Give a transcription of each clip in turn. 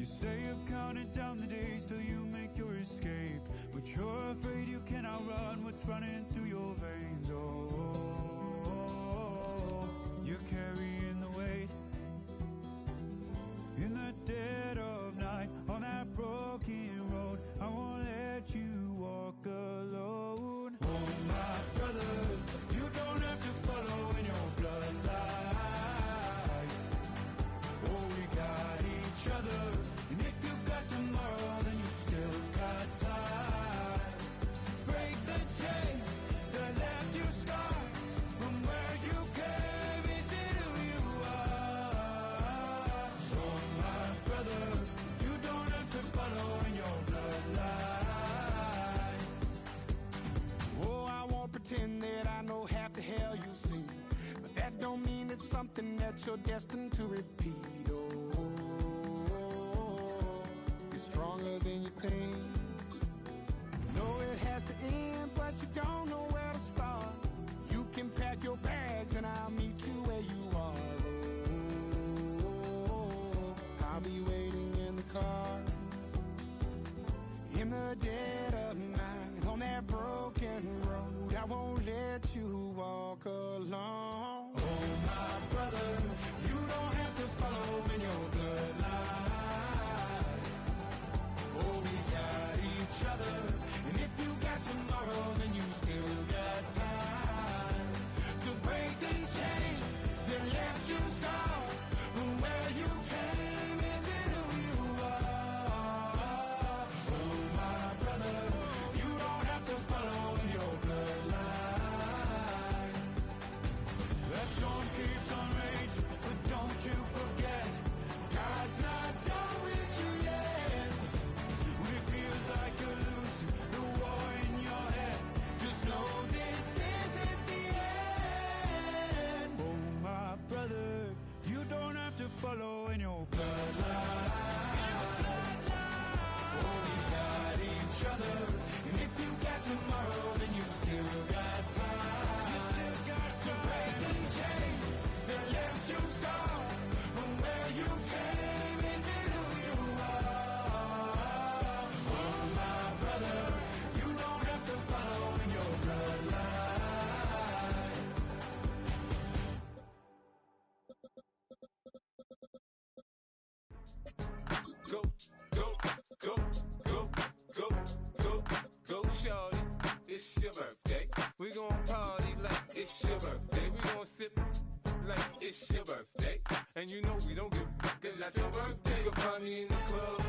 You say you've counted down the days till you make your escape, but you're afraid you cannot run what's running through your veins. Oh, you're carrying the weight in the dead of night on that broken road. I won't let you walk alone. Oh my brother, you don't have to follow in your bloodline. Oh, we got each other, and if you got tomorrow, then you still got time to break the chain that left you scarred from where you came. Is it who you are? Oh my brother, you don't have to follow in your bloodline. Oh, I won't pretend that I know half the hell you see, but that don't mean it's something that you're destined to repeat. Oh, you're stronger than you think. You know it has to end, but you don't know where to start. You can pack your bags and I'll meet you where you are. Oh, I'll be waiting in the car in the dead of night on that broken road. I won't let you walk alone. Oh my brother, you don't have to follow in your bloodline. Oh, we got each other, and if you got tomorrow, then you still got time to break these chains that left you scarred from where you came. Is it who you are? Oh my brother, you don't have to follow in your bloodline. That storm keeps on raging, but don't you forget, God's not done with you yet. When it feels like you're losing the war in your head, just know this isn't the end. Oh my brother, you don't have to follow in your bloodline. Oh, we got each other, and if you got tomorrow, then you still got time. You still got to break the chains that left you scarred from where you came. Is it who you are? Oh my brother, you don't have to follow in your bloodline. Go, go, go, go, go, go, go, shorty. It's your birthday. We gon' party like it's your birthday. We gon' sip like it's your birthday. And you know we don't give cause that's your birthday. You can find me in the club,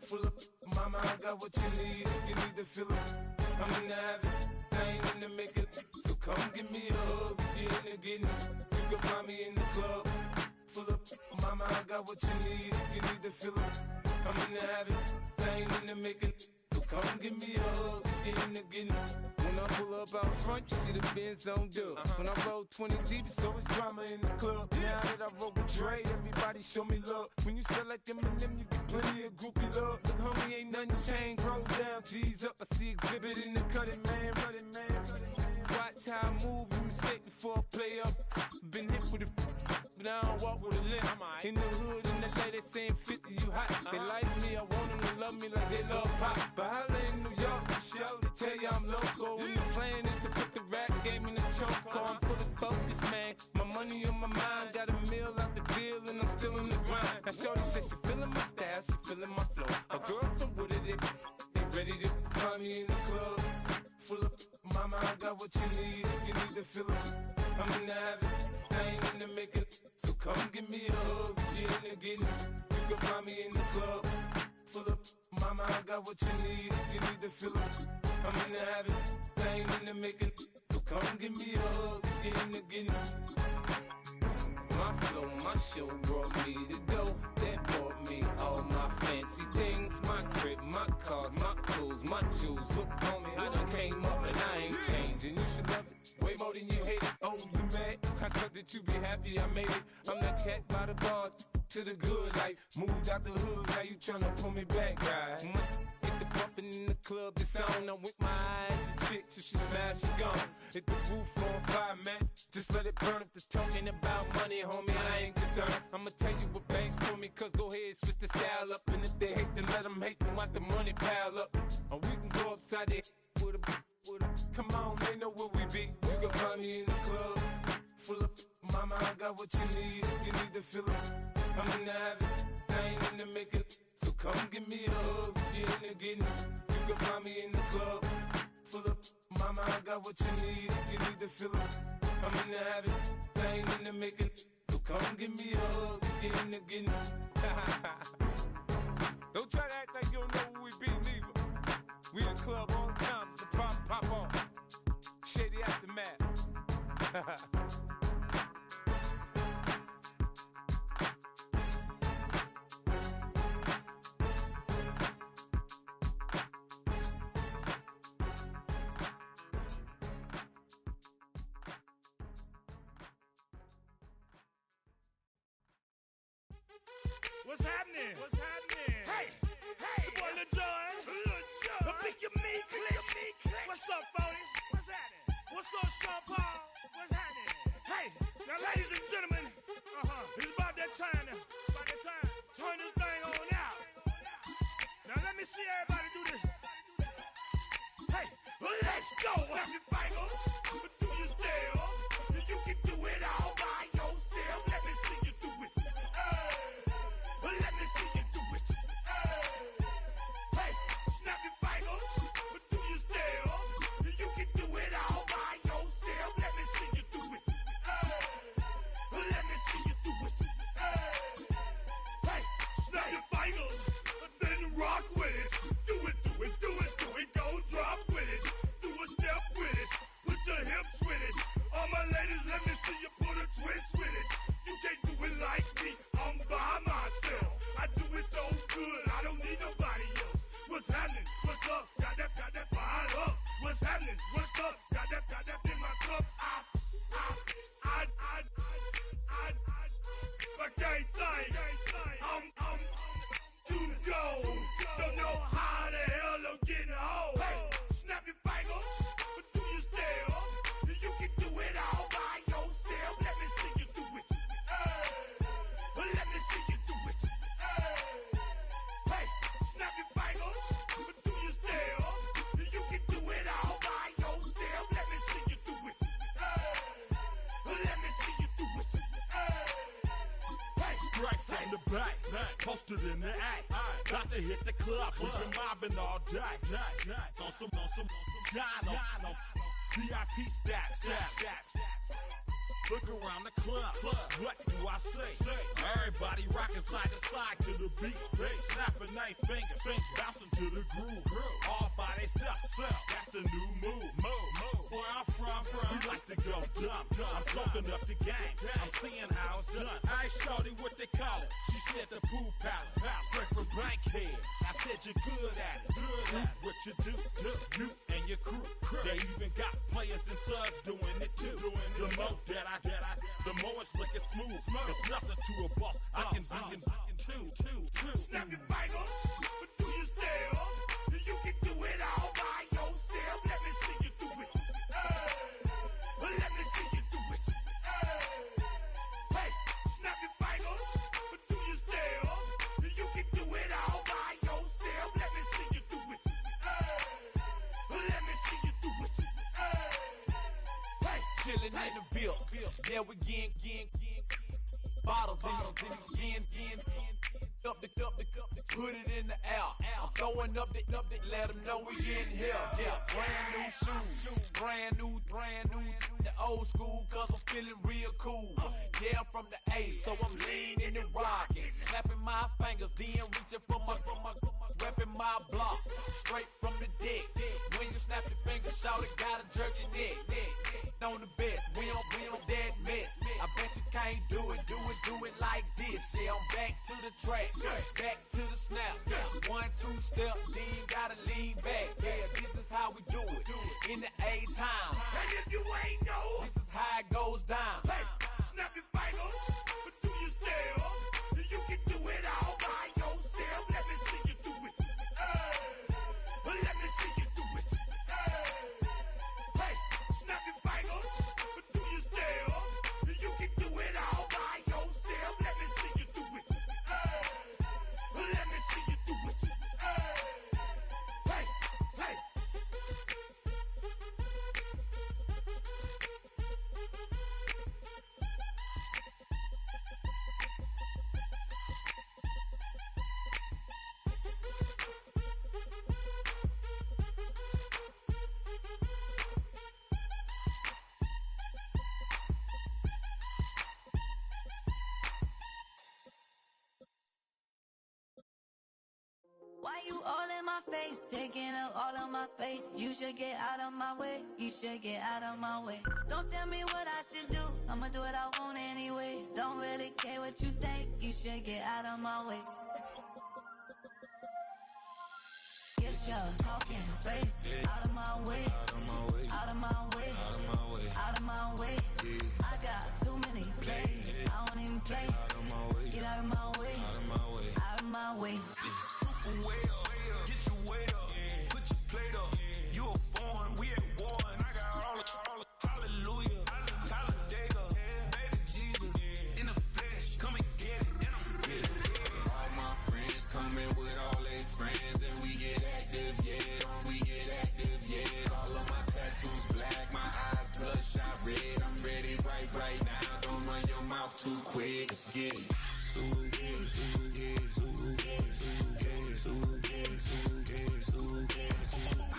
full of mama, I got what you need. If you need to fill it, I'm in the habit, I ain't in the make it. So come give me a hug, get in the getting it. You can find me in the club, full of mama, I got what you need. If you need to fill it, I'm in the habit, I ain't in the make it. So come give me a hug, get in the getting it. When I pull up out front, you see the Benz on dub. When I roll 20 deep, it's always drama in the club. Now that I roll with Dre, everybody show me love. When you sell like Eminem, you get plenty of groupie love. Look, homie, ain't nothing changed. Rolls down, G's up. I see exhibit in the cutting, man, running, man. Watch how I move, you mistake before I play up. Been hit with a but I don't walk with a limp. In the hood, in the LA, they saying 50, you hot. They like me, I want them to love me like they love pop. But holla in New York, for show to tell you I'm local. When the plan is to put the rap game in the choke. I'm full of focus, man. My money on my mind, got a meal out the deal, and I'm still in the grind. Now shorty says she feeling my style, she feeling my flow. A girl from Wooded, they ready to find me in the club. Full of mama, I got what you need. If you need to fill it, I'm in the habit, I ain't in the make it. So come give me a hug, get in the getting it. You can find me in the club, full of mama, I got what you need. If you need to fill it, I'm in the habit, I ain't in the make it. So come give me a hug, get in the getting it. My flow, my show brought me to go. That brought me all my fancy things. My crib, my cars, my clothes, my jewels. Look, homie, I done came up and I ain't changing. You should love it way more than you hate it. Oh, you mad? I thought that you be happy I made it. I'm that cat by the bar, to the good life. Moved out the hood, now you tryna pull me back, right? Hit the bumpin' in the club, it's on. I'm with my eyes to chicks, if she smash, she gone. Hit the roof on fire, man. Just let it burn. If the talking about money, homie, I ain't concerned. I'ma tell you what banks told me, cause go ahead, switch the style up. And if they hate, then let them hate, then watch the money pile up. Or we can go upside there with a, come on, they know where we be. You can find me in the club, full of, mama, I got what you need. If you need to fill it, I'm in the habit, I ain't in the making. So come give me a hug, get in the getting. You can find me in the club, full of, mama, I got what you need. If you need to fill it, I'm in the habit, I ain't in the making. So come give me a hug, get in the getting. Don't try to act like you don't know who we be, neither. We in the club all the time, it's a problem, pop on. Shady Aftermath. What's happening? What's happening? Hey, it's your boy Lil Jon. The Big Your Me Click. What's up, Phony? What's happening? What's up, Sean Paul? What's happening? Hey, now ladies and gentlemen, it's about that time. Turn this thing on out. Now let me see everybody do this. Hey, let's go. Snap your fingers, do your step. You can do it all by yourself. Let me see you do it. Let me see you do it. Hey, snap your fingers, do your step. You can do it all by yourself. Let me see you do it. Let me see you do it. Hey, snap your fingers, then rock with it. Do it, do it, do it, do it. Go drop with it. Do a step with it. Put your hips with it. All my ladies, let me see you put a twist with it. You can't do it like me. I'm by myself. I do it so good, I don't need nobody else. What's happening? What's up? Got that fired up. What's happening? What's up? Got that in my cup. I can't think. I'm too go. Don't know how the hell I'm getting home. Hey, snap your fingers, do your step. You can do it all by yourself. Let me see you do it. Let me see you do it. Hey, snap your fingers, do your step. You can do it all by yourself. Let me see you do it. Let me see you do it. Hey, Straight from the back, posted in the act. Got to hit the club, we've been mobbing all day. On some Dino, VIP stats. Look around the club, what do I say? Everybody rocking side to side to the beat. Snapping their fingers, bouncing to the groove. All by themselves, that's the new move. Where I'm from, we like to go dumb. I'm soaking up the game, I'm seeing how it's done. I ain't shorty what they call it, she said the pool palace. Straight from Bankhead, I said you're good at it. What you do, you and your crew. They even got players and thugs doing it too. The more that the more it's looking smooth. It's nothing to a boss. I can be in two. snap your fingers, do your step. You can do it all by yourself. Let me see you do it. Let me see you do it. Hey, snap your fingers, do your step. You can do it all by yourself. Let me see you do it. Let me see you do it. Hey, Chillin' in the bill. Yeah, we getting bottles in up the put it in the air. I'm throwing up the let them know we in here. Yeah, brand new shoes, brand new, the old school, cause I'm feeling real cool. Yeah, I'm from the A, so I'm leaning and rocking, snapping my fingers, then reaching for my repping my block, straight from the deck. When you snap your fingers, shout it, gotta jerk your neck. On the best, we don't that mess. I bet you can't do it like this. Yeah, I'm back to the track, back to the snap. 1, 2 step, then gotta lean back. Yeah, this is how we do it in the A time. and if you ain't know, This is how it goes down. hey, snap your fingers, do your step. You my face, taking up all of my space. You should get out of my way, you should get out of my way. Don't tell me what I should do, I'ma do what I want anyway. Don't really care what you think, you should get out of my way. Get your talking face out of my way, out of my way, out of my way, out of my way. I got too many plays, I don't even play. Get out of my way, out of my way, out of my way. Super way up, get your weight up, put your plate up. You a foreign, we at war, and I got all the hallelujah, Talladega, baby Jesus, in the flesh, come and get it, and I'm get it. All my friends coming with all their friends, and we get active, yeah, we get active, yeah. All of my tattoos black, my eyes bloodshot red, I'm ready right now. Don't run your mouth too quick, let's get it.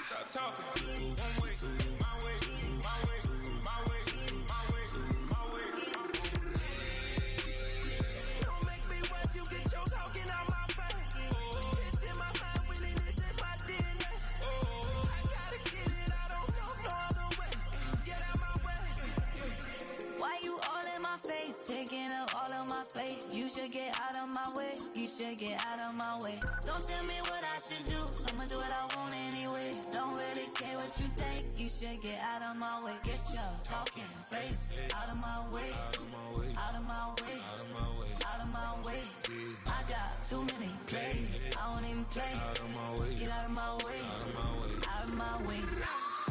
Stop talking. One way, my way, my way, my way, my way, my way. Don't make me wet, you get your talking out my face. It's in my mind, winning this in my DNA. I gotta get it, I don't know no other way. Get out my way. Why you all in my face, taking up all of my space? You should get out of my way, you should get out of my way. Don't tell me what I should do, I'ma do what I want anyway. Don't really care what you think, you should get out of my way. Get your talking face out of my way, out of my way, out of my way, out of my way, out of my way. I got too many plays, I don't even play. Out of my way, get out of my way, out of my way, out of my way.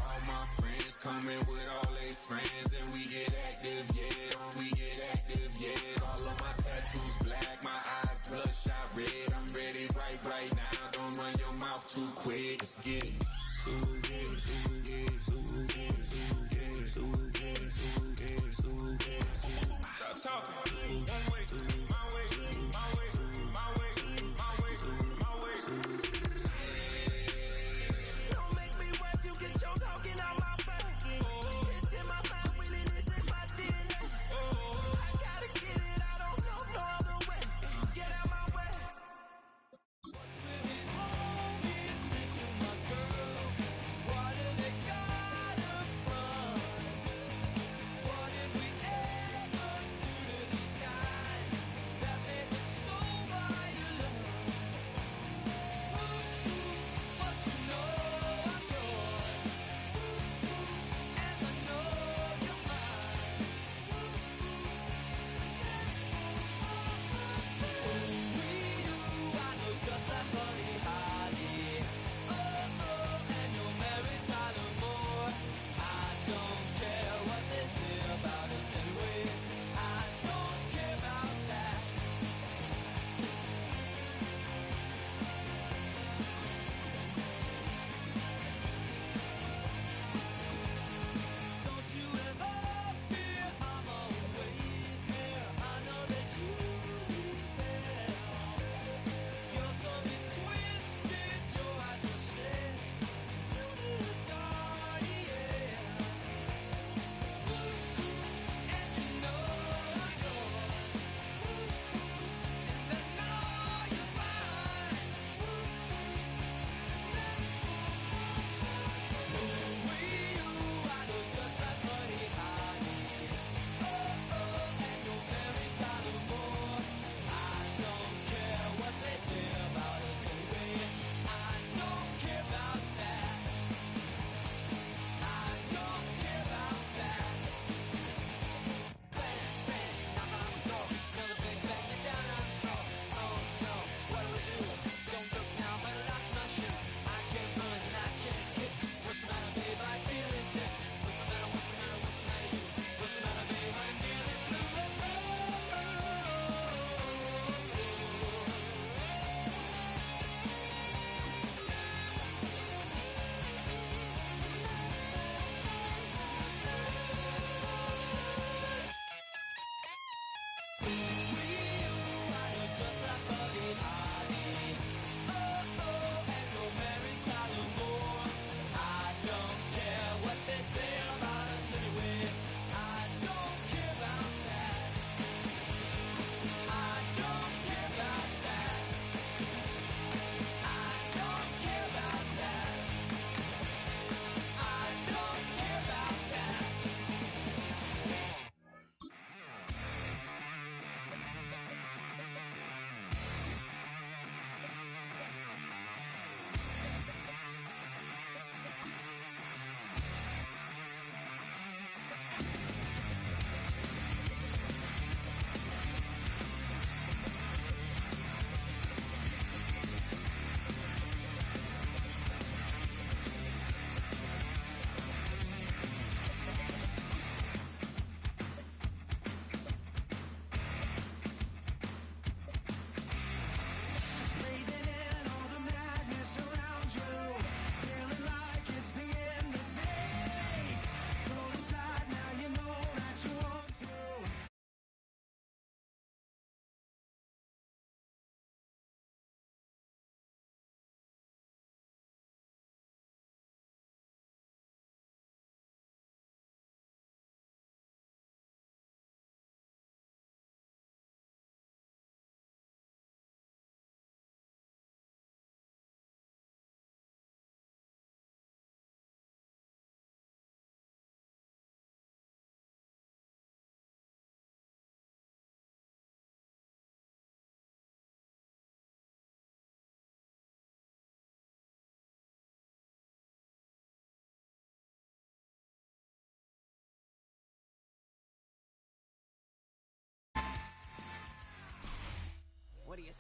All my friends coming with all their friends, and we get active, yeah, we get active, yeah. All of my tattoos black, my eyes bloodshot red, I'm ready right now. Don't run your mouth too quick, let's get it. Stop talking. One way, my way, my way, my way, my way, my way. Don't make me wet, you get your talking out my face. It's in my mind, winning this in my DNA. I gotta get it, I don't know no other way. Get out my way. What did we ever do to these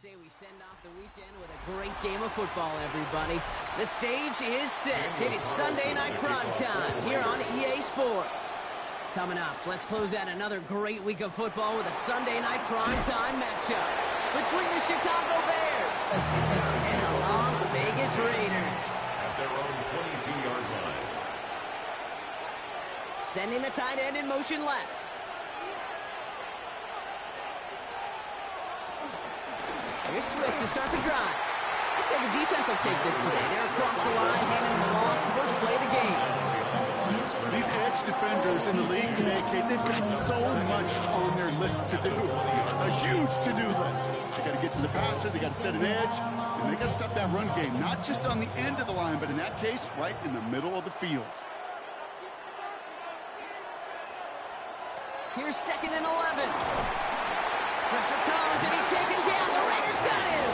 say we send off the weekend with a great game of football, everybody. The stage is set. It is Sunday night prime time here on EA Sports. Coming up, let's close out another great week of football with a Sunday night prime time matchup between the Chicago Bears and the Las Vegas Raiders. At their own 22-yard line. Sending the tight end in motion left. Here's Swift to start the drive. I'd say the defense will take this today. They're across the line, handing the loss, first play of the game. These edge defenders in the league today, Kate, they've got so much on their list to do. A huge to-do list. They got to get to the passer, they got to set an edge, and they got to stop that run game, not just on the end of the line, but in that case, right in the middle of the field. Here's 2nd and 11. Pressure comes, and he's taken down. The Raiders got him.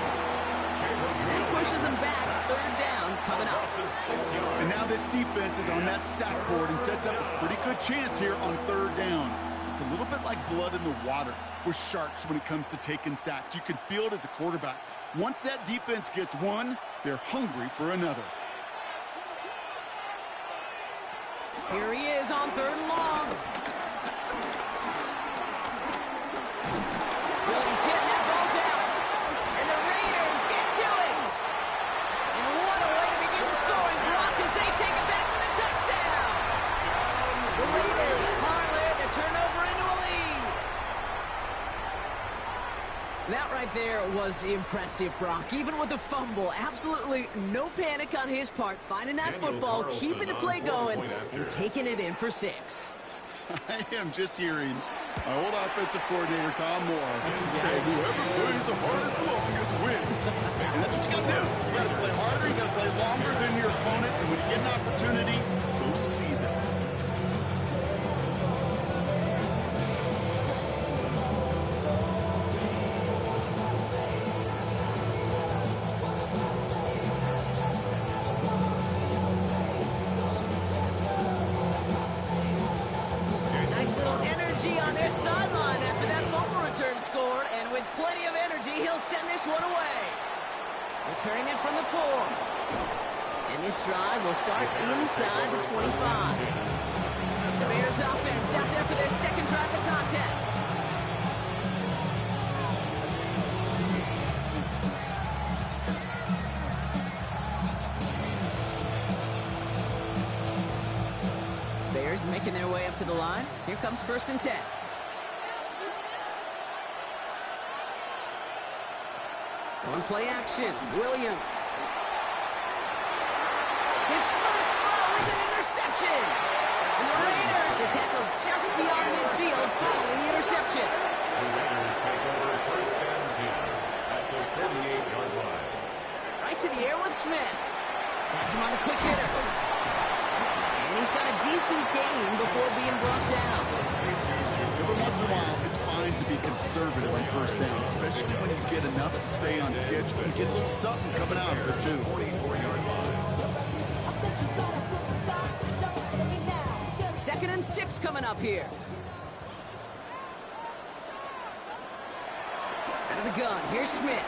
And then pushes him back. 3rd down coming up. And now this defense is on that sack board and sets up a pretty good chance here on 3rd down. It's a little bit like blood in the water with sharks when it comes to taking sacks. You can feel it as a quarterback. Once that defense gets one, they're hungry for another. Here he is on 3rd and long. Williams hit, and that ball's out. And the Raiders get to it. And what a way to begin the scoring block as they take it back for the touchdown. The Raiders parlay the turnover into a lead. That right there was impressive, Brock. Even with the fumble, absolutely no panic on his part. Finding that football, keeping the play going, and taking it in for 6. I am just hearing my old offensive coordinator, Tom Moore, say, whoever plays the hardest longest wins. And that's what you got to do. You got to play harder, you got to play longer than your opponent, and when you get an opportunity, go seize it. Plenty of energy, he'll send this one away. Returning it from the 4. And this drive will start inside the 25. The Bears offense out there for their 2nd drive of the contest. Bears making their way up to the line. Here comes 1st and 10. On play action, Williams. His first throw is an interception. And the Raiders are tackled just beyond midfield following the interception. The Raiders take over 1st and 10 at the 38-yard line. Right to the air with Smith. That's him on the quick hitter. And he's got a decent gain before being brought down. Every once in a while, it's fine to be conservative on 1st down, especially when you get enough to stay on schedule. You get a little something coming out of it, too. 44-yard line. 2nd and 6 coming up here. Out of the gun, here's Smith.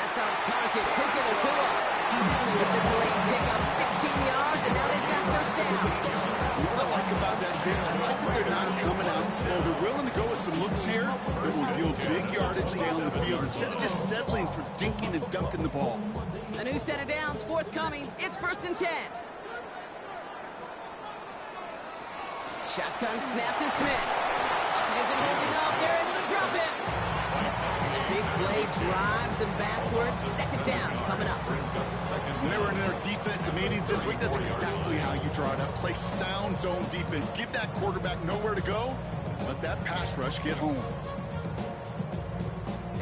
That's our target, Puka Nacua. It's a great pickup, 16 yards, and now they've got 1st down. What I like about that kid, I like that they're not coming out slow. They're willing to go with some looks here that will yield big yardage down the field instead of just settling for dinking and dunking the ball. A new set of downs forthcoming. It's 1st and 10. Shotgun snap to Smith. He isn't holding up. They're able to drop it. And the big play drives them backwards. 2nd down coming up. When they were in their defensive meetings this week, that's exactly how you draw it up. Play sound zone defense. Give that quarterback nowhere to go. Let that pass rush get home.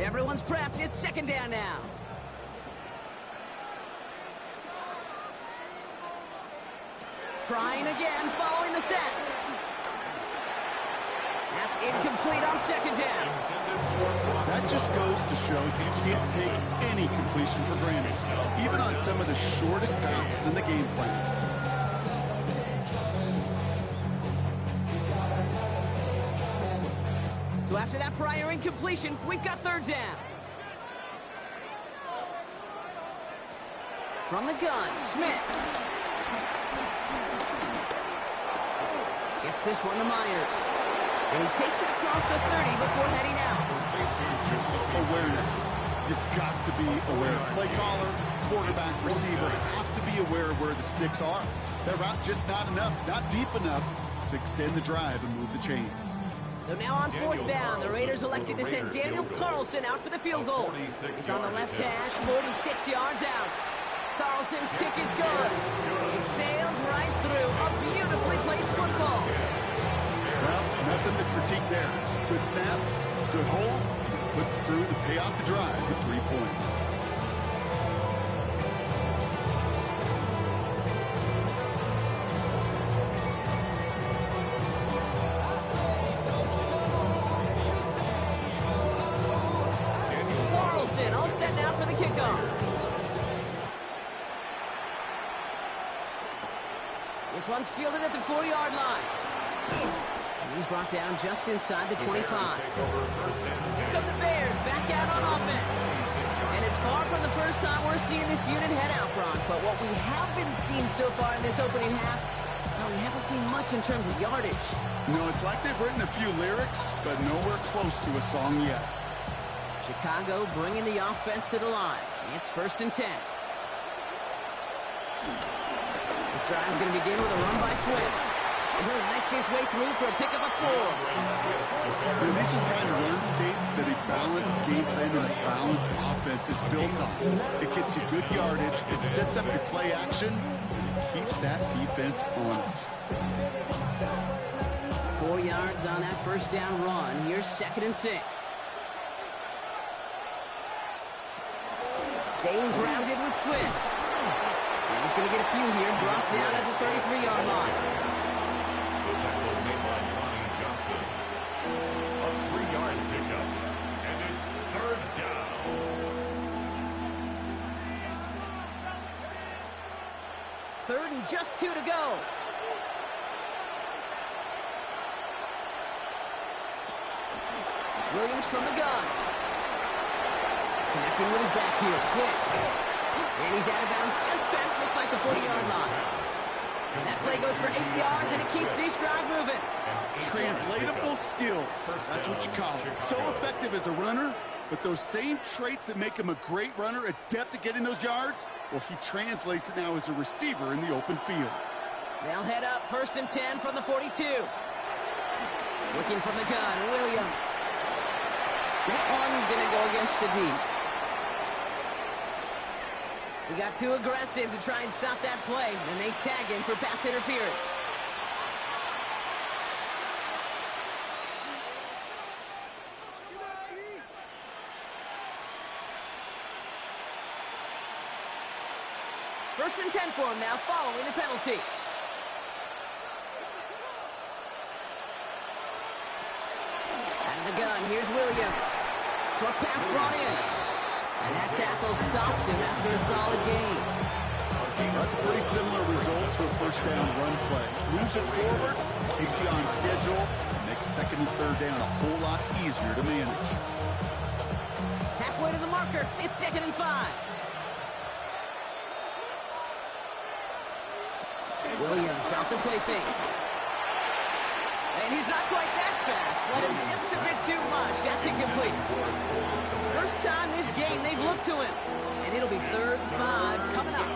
Everyone's prepped. It's 2nd down now. Trying again, following the set. That's incomplete on 2nd down. That just goes to show you can't take any completion for granted, even on some of the shortest passes in the game plan. So after that prior incompletion, we've got third down. From the gun, Smith. Gets this one to Myers. And he takes it across the 30 before heading out. Awareness. You've got to be aware. Play caller, quarterback, receiver have to be aware of where the sticks are. They're out just not enough, not deep enough to extend the drive and move the chains. So now on fourth down, the Raiders elected to send Daniel Carlson out for the field goal. It's on the left hash, 46 yards out. Carlson's kick is good. It sails right through a beautifully placed football. Well, nothing to critique there. Good snap, good hold, puts it through to pay off the drive with 3 points. Carlson all set now for the kickoff. This one's fielded at the 4-yard line. And he's brought down just inside the 25. Here come the Bears back out on offense. And it's far from the first time we're seeing this unit head out, Brock. But what we haven't seen so far in this opening half, well, we haven't seen much in terms of yardage. No, it's like they've written a few lyrics, but nowhere close to a song yet. Chicago bringing the offense to the line. It's 1st and 10. This drive is going to begin with a run by Swift. And he'll knife his way through for a pick of a 4. These are the kind of runs, Kate, that a balanced game plan and a balanced offense is built on. It gets you good yardage, it sets up your play action, and it keeps that defense honest. 4 yards on that first down run. Here's 2nd and 6. Staying grounded with Swift. And he's going to get a few here, brought down at the 33-yard line. The tackle made by Ronnie Johnson. A 3-yard pickup. And it's 3rd down. Third and just 2 to go. Williams from the gun. Connecting with his back here, Swift. And he's out of bounds just past, looks like the 40-yard line. And that play goes for 8 yards, and it keeps this drive moving. Translatable skills, that's what you call it. So effective as a runner, but those same traits that make him a great runner, adept at getting those yards, well, he translates it now as a receiver in the open field. They'll head up 1st and 10 from the 42. Looking from the gun, Williams. That one gonna go against the D. He got too aggressive to try and stop that play, and they tag him for pass interference. First and 10 for him now, following the penalty. Out of the gun, here's Williams. Short pass brought in. And that tackle stops him after a solid gain. That's a pretty similar result to a first down run play. Moves it forward, keeps you on schedule, makes 2nd and 3rd down a whole lot easier to manage. Halfway to the marker, it's 2nd and 5. Williams off the play fake. And he's not quite that fast. Let him just a bit too much. That's incomplete. First time this game they've looked to him. And it'll be 3rd and 5 coming up.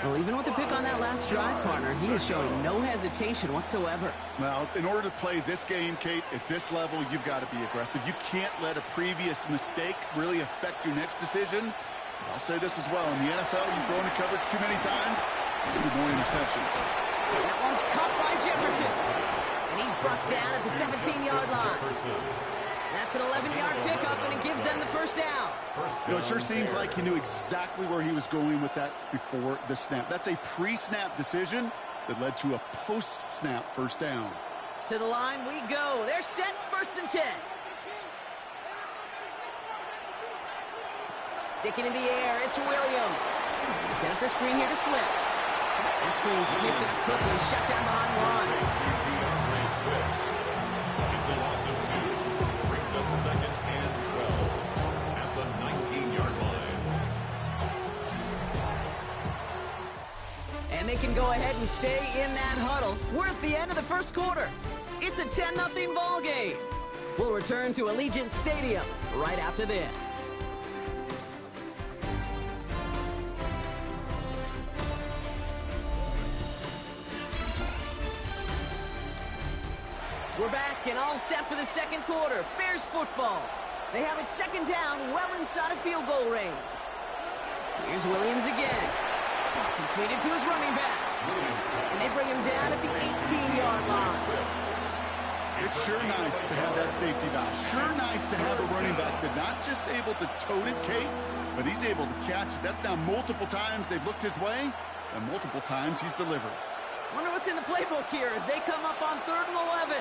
Well, even with the pick on that last drive, partner, he is showing no hesitation whatsoever. Well, in order to play this game, Kate, at this level, you've got to be aggressive. You can't let a previous mistake really affect your next decision. I'll say this as well. In the NFL, you've thrown to coverage too many times, you'll be more interceptions. That one's caught by Jefferson. And he's brought down at the 17-yard line. That's an 11-yard pickup, and it gives them the first down. You know, it sure seems like he knew exactly where he was going with that before the snap. That's a pre-snap decision that led to a post-snap first down. To the line we go. They're set, 1st and 10. Sticking in the air, it's Williams. He set up the screen here to Swift. That screen sniffed up quickly, shut down behind the line. It's a loss of 2. of 2nd and 12 at the 19-yard line. And they can go ahead and stay in that huddle. We're at the end of the first quarter. It's a 10-0 ball game. We'll return to Allegiant Stadium right after this. We're back and all set for the second quarter. Bears football. They have it 2nd down, well inside of field goal range. Here's Williams again. Completed to his running back. And they bring him down at the 18-yard line. It's sure nice to have that safety valve. Sure nice to have a running back that's not just able to tote it, Kate, but he's able to catch it. That's now multiple times they've looked his way, and multiple times he's delivered. Wonder what's in the playbook here as they come up on 3rd and 11.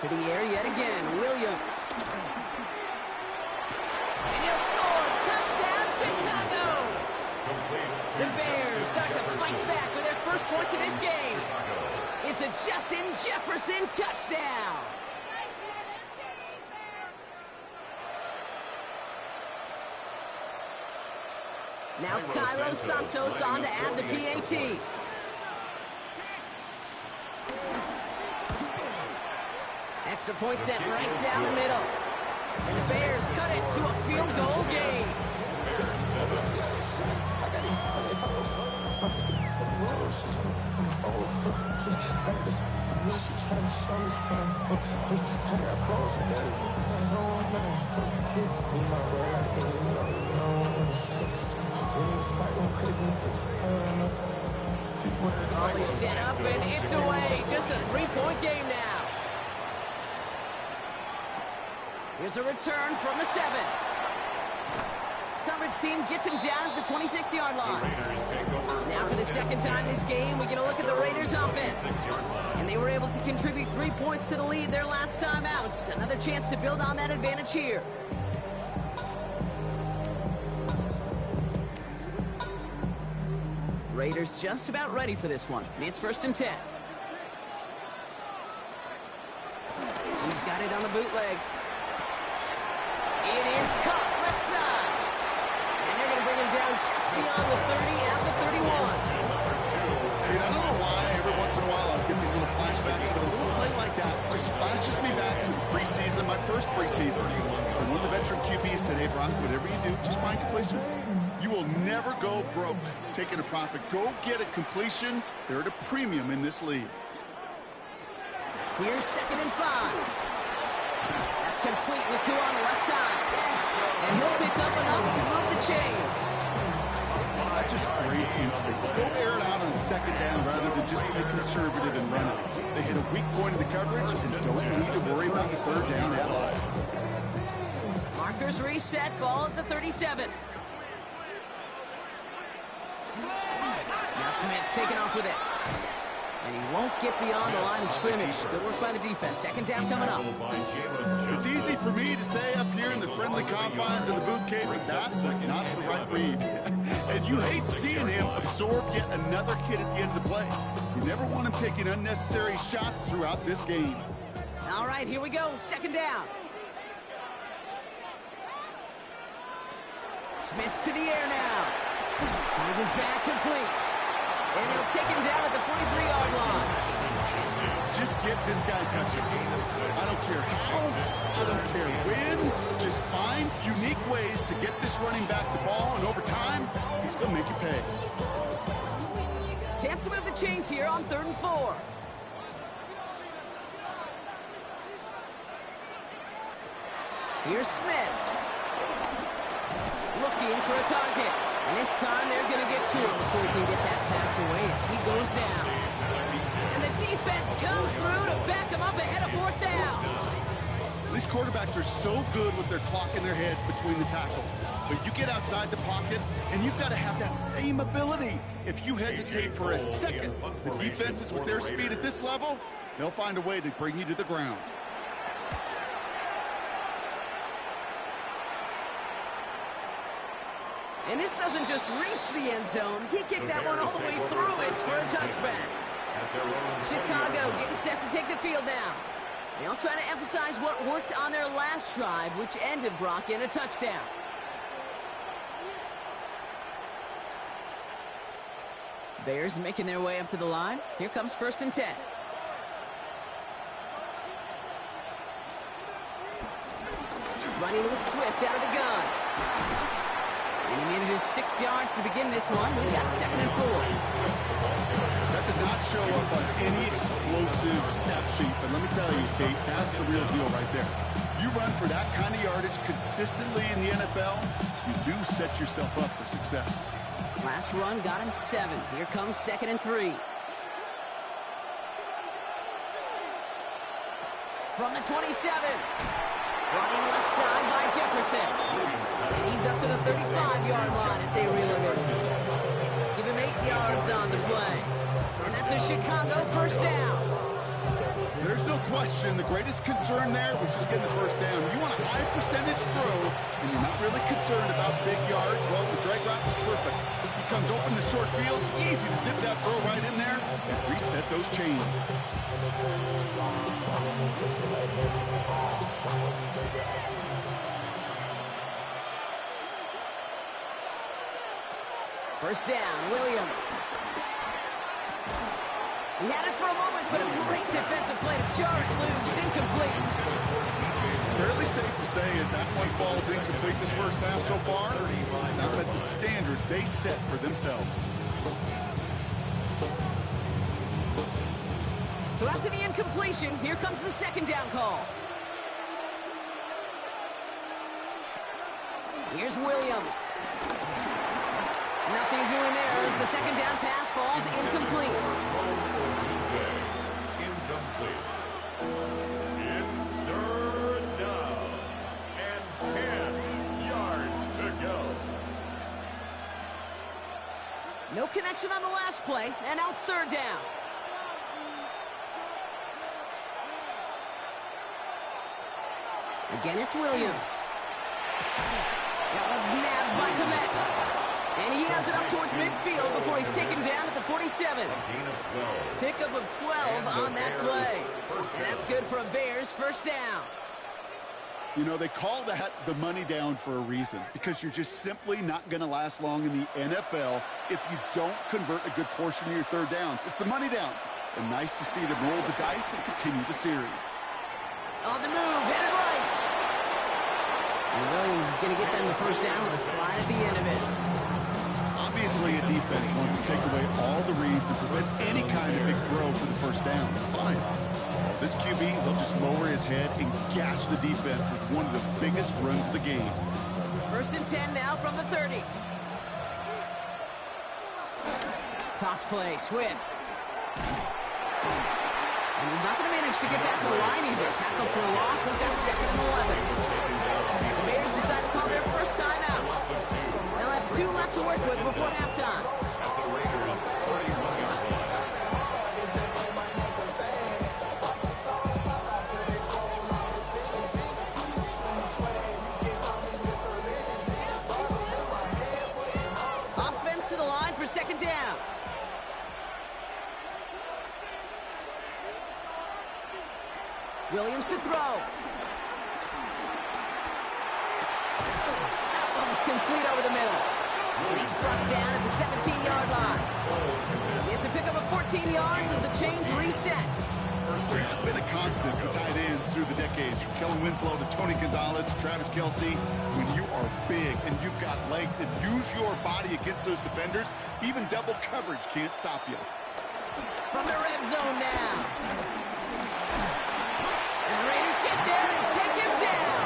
To the air yet again, Williams. And he'll score. Touchdown, Chicago! The Bears start to fight back with their first points of this game. It's a Justin Jefferson touchdown. Now Cairo Santos on to add the PAT. Extra point set right down the middle. And the Bears cut it to a field goal game. Ollie set up and it's away. Just a 3-point game now. Here's a return from the 7. Coverage team gets him down at the 26-yard line. Now for the 2nd time this game, we get a look at the Raiders offense. And they were able to contribute 3 points to the lead their last time out. Another chance to build on that advantage here. Raiders just about ready for this one. It's 1st and 10. He's got it on the bootleg. It is caught left side. And they're going to bring him down just beyond the 30 at the 31. I don't know why every once in a while I'll get these little flashbacks, but a little play like that just flashes me back to the preseason, my first preseason. And one of the veteran QBs said, hey, Brock, whatever you do, just find completions. You will never go broke taking a profit. Go get a completion. They're at a premium in this league. Here's 2nd and 5. That's complete. Naku on the left side. And he'll pick up enough to move the chains. That's just great instincts. Go air it out on 2nd down rather than just be conservative and run it. They hit a weak point of the coverage and don't need to worry about the 3rd down at all. Markers reset. Ball at the 37. Now Smith taking off with it. And he won't get beyond the line of scrimmage. Good work by the defense. 2nd down coming up. It's easy for me to say up here in the friendly confines of the booth cave, but that was not the right read. And you hate seeing him absorb yet another hit at the end of the play. You never want him taking unnecessary shots throughout this game. All right, here we go. 2nd down. Smith to the air now. Finds his back complete. And they'll take him down at the 43-yard line. Just get this guy touches. I don't care how, I don't care when. Just find unique ways to get this running back the ball, and over time, he's going to make you pay. Chance to move the chains here on 3rd and 4. Here's Smith. Looking for a target. And this time they're going to get to him before he can get that pass away as he goes down. And the defense comes through to back him up ahead of 4th down. These quarterbacks are so good with their clock in their head between the tackles. But you get outside the pocket, and you've got to have that same ability. If you hesitate for a second, the defenses with their speed at this level, they'll find a way to bring you to the ground. And this doesn't just reach the end zone. He kicked that one all the way through it for a touchback. Chicago getting set to take the field now. They'll try to emphasize what worked on their last drive, which ended, Brock, in a touchdown. Bears making their way up to the line. Here comes 1st and 10. Running with Swift out of the gun. And he needed his 6 yards to begin this one. We've got 2nd and 4. That does not show up on any explosive stat sheet, but let me tell you, Kate, that's the real deal right there. You run for that kind of yardage consistently in the NFL, you do set yourself up for success. Last run got him 7. Here comes 2nd and 3. From the 27. Running left side by Jefferson. And he's up to the 35-yard line as they reel him in. Give him 8 yards on the play. And that's a Chicago 1st down. There's no question the greatest concern there was just getting the 1st down. You want a high percentage throw, and you're not really concerned about big yards. Well, the drag route was perfect. He comes open to short field. It's easy to zip that throw right in there and reset those chains. First down, Williams. He had it for a moment, but a great defensive play to jar it loose, incomplete. Fairly safe to say as that one falls incomplete this 1st half so far, it's not met the standard they set for themselves. So after the incompletion, here comes the 2nd down call. Here's Williams. Nothing doing there as the 2nd down pass falls incomplete. Incomplete. It's 3rd down and 10 yards to go. No connection on the last play, and now it's 3rd down. Again, it's Williams. That one's nabbed by Komet. And he has it up towards midfield before he's taken down at the 47. Pickup of 12 on that play. And that's good for a Bears 1st down. You know, they call that the money down for a reason, because you're just simply not going to last long in the NFL if you don't convert a good portion of your 3rd downs. It's the money down. And nice to see them roll the dice and continue the series. On the move, headed right. And Williams is going to get them the 1st down with a slide at the end of it. Obviously, a defense wants to take away all the reads and prevent any kind of big throw for the 1st down. Fine. This QB, they'll just lower his head and gash the defense with one of the biggest runs of the game. 1st and 10 now from the 30. Toss play, Swift. And he's not going to manage to get back to the line either. Tackle for a loss. We've got 2nd and 11. The Bears decide to call their 1st time out. They'll have 2 left to work with before halftime. Offense to the line for 2nd down. Williams to throw. That one's complete over the middle. And he's brought down at the 17-yard line. It's a pickup of 14 yards as the chains reset. There has been a constant for tight ends through the decades, from Kellen Winslow to Tony Gonzalez to Travis Kelce. When you are big and you've got length and use your body against those defenders, even double coverage can't stop you. From the red zone now. And the Raiders get there and take him down.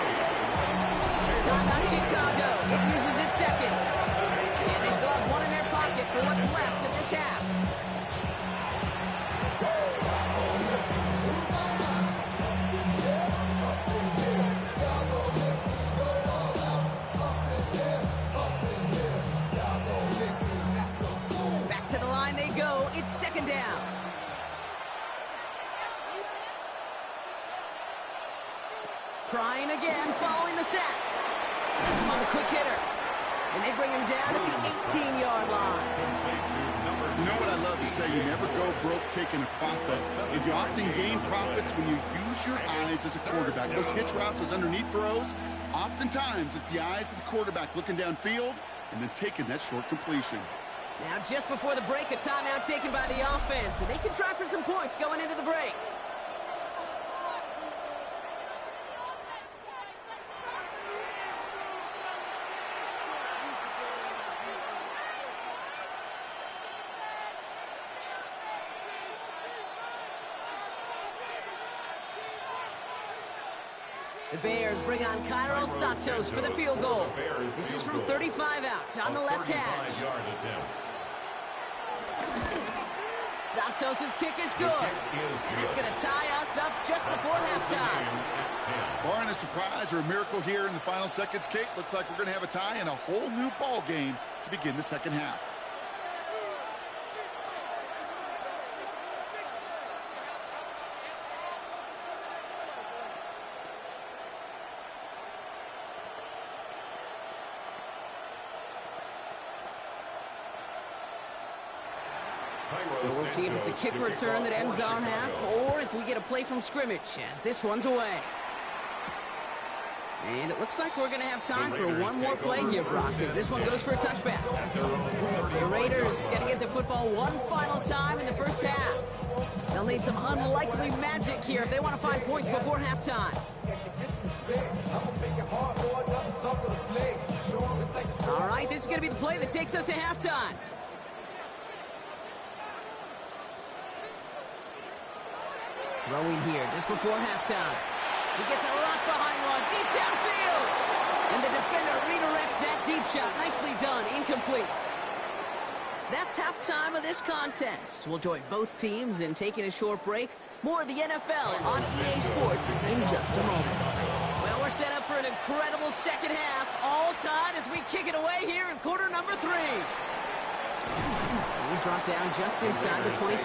Timeout Chicago. It uses its 2nd. And they still have 1 in their pocket for what's left of this half. Back to the line they go. It's 2nd down. Trying again, following the sack. Gets him on the quick hitter. And they bring him down at the 18-yard line. You know what I love to to say you never go broke taking a profit, and you often gain profits when you use your eyes as a quarterback. Those hitch routes, those underneath throws, oftentimes it's the eyes of the quarterback looking downfield and then taking that short completion. Now, just before the break, a timeout taken by the offense, and they can try for some points going into the break. The Bears bring on Cairo Santos for the field goal. This is from 35 out on the left hash. Santos' kick is good, and it's going to tie us up just before halftime. Barring a surprise or a miracle here in the final seconds, Kate, looks like we're going to have a tie and a whole new ball game to begin the second half. So we'll see if it's a kick return that ends our half, or if we get a play from scrimmage, as this one's away. And it looks like we're going to have time for one more play here, Brock, because this one goes for a touchback. The Raiders going to get the football one final time in the first half. They'll need some unlikely magic here if they want to find points before halftime. All right, this is going to be the play that takes us to halftime. Throwing here just before halftime. He gets a lock behind one, deep downfield. And the defender redirects that deep shot. Nicely done, incomplete. That's halftime of this contest. We'll join both teams in taking a short break. More of the NFL on EA Sports in just a moment. Well, we're set up for an incredible second half. All tied as we kick it away here in quarter number 3. He's brought down just inside the 25.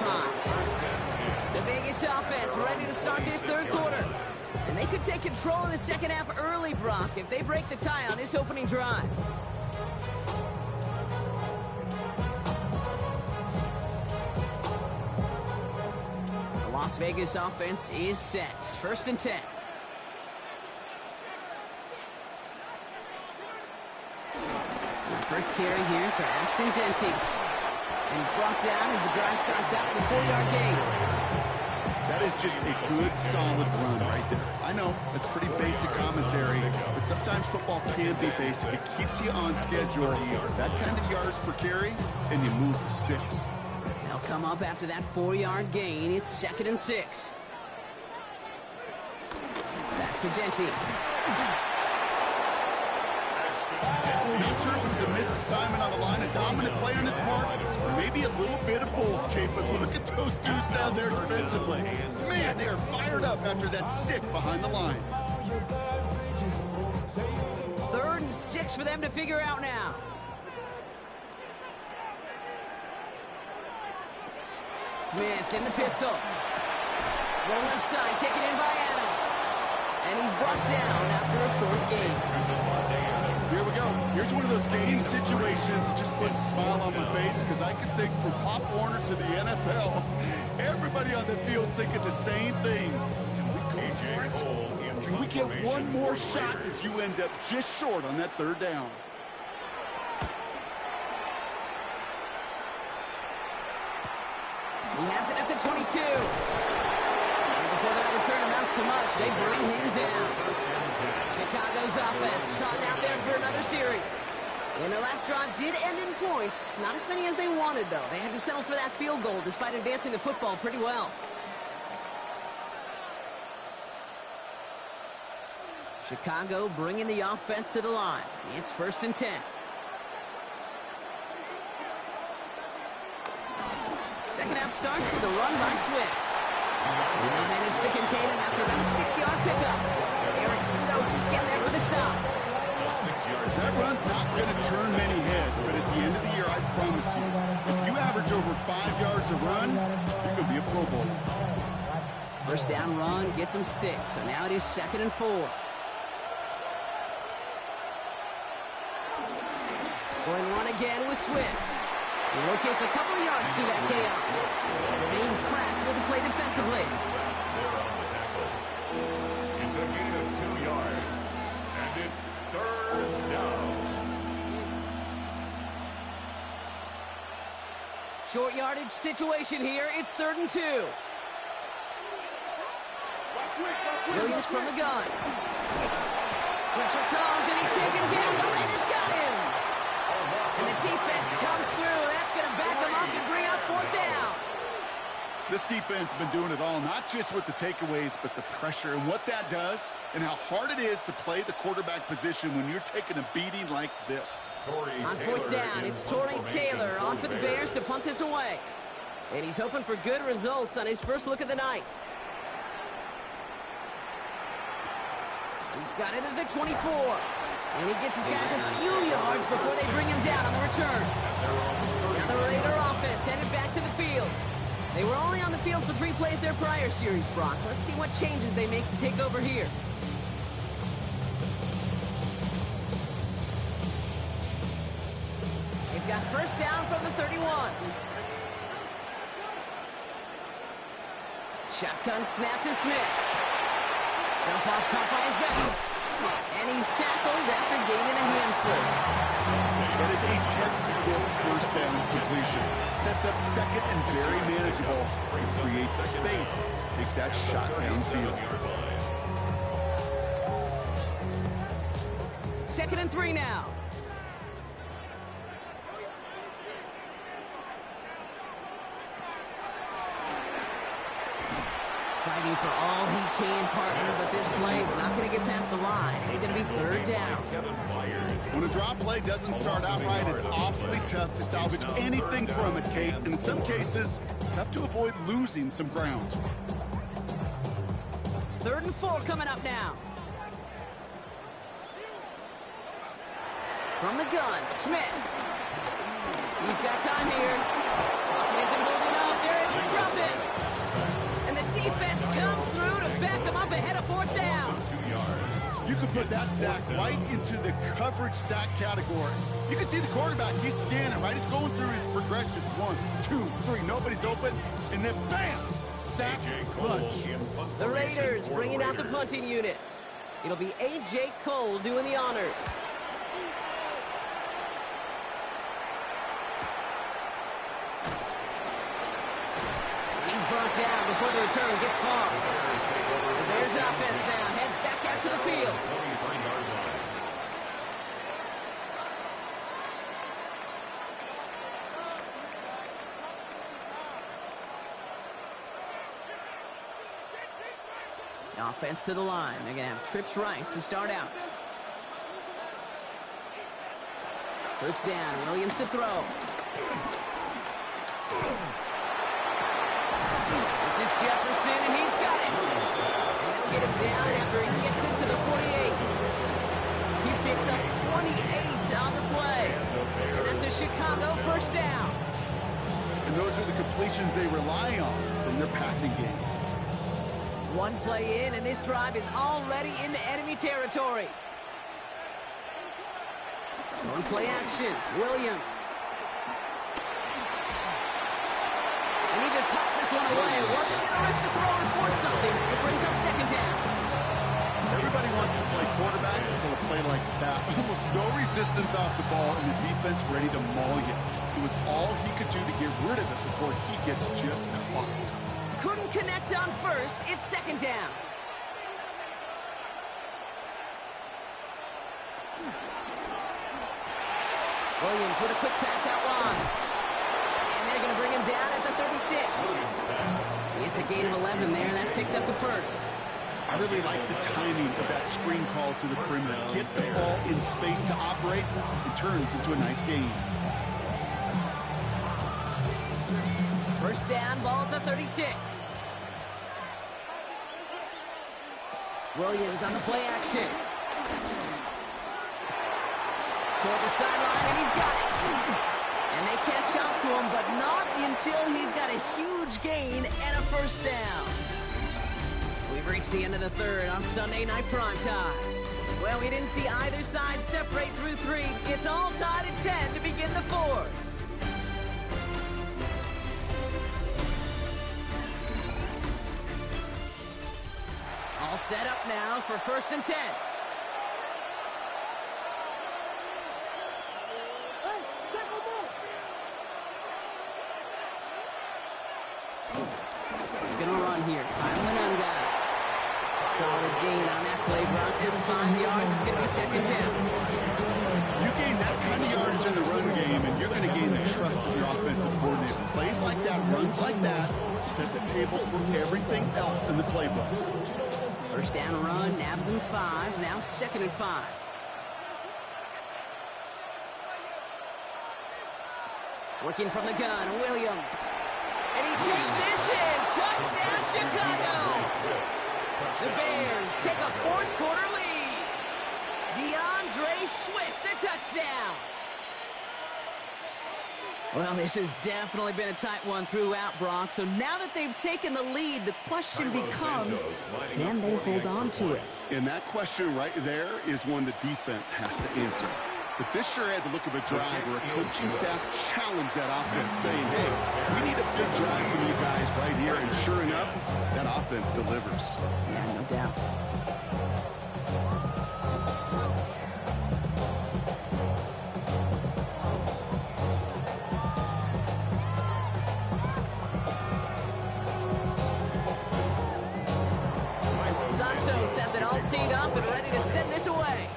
The Vegas offense ready to start this third quarter. And they could take control of the second half early, Brock, if they break the tie on this opening drive. The Las Vegas offense is set. First and 10. The first carry here for Ashton Genty. And he's brought down as the drive starts out with a 4-yard gain. That is just a good, solid run right there. I know, it's pretty basic commentary, but sometimes football can be basic. It keeps you on schedule, that kind of yards per carry, and you move the sticks. They'll come up after that 4-yard gain. It's 2nd and 6. Back to Genty. Not sure if it was a missed assignment on the line, a dominant play on his part, or maybe a little bit of both, Kate, but look at those dudes down there defensively. Man, they are fired up after that stick behind the line. 3rd and 6 for them to figure out now. Smith in the pistol. Go left side, taken in by Adams. And he's brought down after a 4th gain. Here we go. Here's one of those game situations that just puts a smile on my face, because I can think from Pop Warner to the NFL, everybody on the field thinking the same thing. Can we go for it? Can we get one more shot as you end up just short on that 3rd down? He has it at the 22. And before that return amounts to much, they bring him down. Chicago's offense trotting out there for another series. And their last drive did end in points. Not as many as they wanted, though. They had to settle for that field goal despite advancing the football pretty well. Chicago bringing the offense to the line. It's 1st and 10. Second half starts with a run by Swift. And they managed to contain him after about a 6-yard pickup. Eric Stokes getting there for the stop. That run's not going to turn many heads, but at the end of the year, I promise you, if you average over 5 yards a run, you're going to be a Pro Bowler. First down run gets him 6, so now it is 2nd and 4. Going run again with Swift. He locates a couple of yards through that chaos. Remain cracked with the play defensively. There on the tackle. It's a gain of 2 yards, and it's 3rd down. Short yardage situation here. It's 3rd and 2. Williams from the gun. Pressure comes, and he's taken down. The Raiders got him. And the defense comes through. That's going to back him up and bring up 4th down. This defense has been doing it all, not just with the takeaways, but the pressure and what that does and how hard it is to play the quarterback position when you're taking a beating like this. On 4th down, it's Torrey Taylor on for the Bears to punt this away. And he's hoping for good results on his first look of the night. He's got it at the 24. And he gets his guys a few yards before they bring him down on the return. Now the Raider offense headed back to the field. They were only on the field for 3 plays their prior series, Brock. Let's see what changes they make to take over here. They've got 1st down from the 31. Shotgun snap to Smith. Jump off caught by his back. And he's tackled after gaining a handful. That is a textbook 1st down completion. Sets up 2nd and very manageable. Creates space to take that shot downfield. 2nd and 3 now. Fighting for all he can, partner, but this play is not going to get past the line. It's going to be 3rd down. When a drop play doesn't start out right, it's awfully tough to salvage anything from it, Kate, and in some cases, tough to avoid losing some ground. 3rd and 4 coming up now. From the gun, Smith. He's got time here. Pocket isn't holding up. They're able to drop it. And the defense comes through to back him up ahead of 4th down. 2 yards. You could put that sack right into the coverage sack category. You can see the quarterback, he's scanning, right? He's going through his progressions. 1, 2, 3, nobody's open. And then bam, sack, lunch. The Raiders bringing out the punting unit. It'll be A.J. Cole doing the honors. He's brought down before the return gets far. The Bears offense now heads back out to the field. The offense to the line. They're going to have trips right to start out. 1st down, Williams to throw. This is Jefferson, and he's got it. And they'll get him down after he gets into the 48. He picks up 28 on the play. And that's a Chicago 1st down. And those are the completions they rely on from their passing game. 1 play in, and this drive is already into enemy territory. 1 play action, Williams. And he just hucks this one away. Wasn't going to risk a throw and force something. It brings up 2nd down. Everybody wants to play quarterback until a play like that. Almost no resistance off the ball and the defense ready to maul you. It was all he could do to get rid of it before he gets just caught. Couldn't connect on 1st. It's 2nd down. Williams with a quick pass out wide. And they're going to bring him down at the 36. It's a gain of 11 there. That picks up the 1st. I really like the timing of that screen call to the perimeter. Get the ball in space to operate. It turns into a nice gain. 1st down, ball at the 36. Williams on the play action. Toward the sideline, and he's got it. And they catch up to him, but not until he's got a huge gain and a 1st down. We've reached the end of the 3rd on Sunday Night Primetime. Well, we didn't see either side separate through 3. It's all tied at 10 to begin the 4th. All set up now for 1st and 10. Gonna run here. Solid gain on that play, Brock. That's 5 yards. It's gonna be 2nd down. You gain that kind of yardage in the run game, and you're going to gain the trust of your offensive coordinator. Plays like that, runs like that, set the table for everything else in the playbook. 1st down run, nabs him 5. Now 2nd and 5. Working from the gun, Williams. And he takes this in. Touchdown, Chicago. The Bears take a 4th quarter lead. DeAndre Swift, the touchdown. Well, this has definitely been a tight one throughout, Brock. So now that they've taken the lead, the question becomes, can they hold on to it? And that question right there is one the defense has to answer. But this sure had the look of a drive where a coaching staff challenged that offense, saying, hey, we need a big drive from you guys right here. And sure enough, that offense delivers. Yeah, no doubt. Santos has it all teed up and ready to send this away.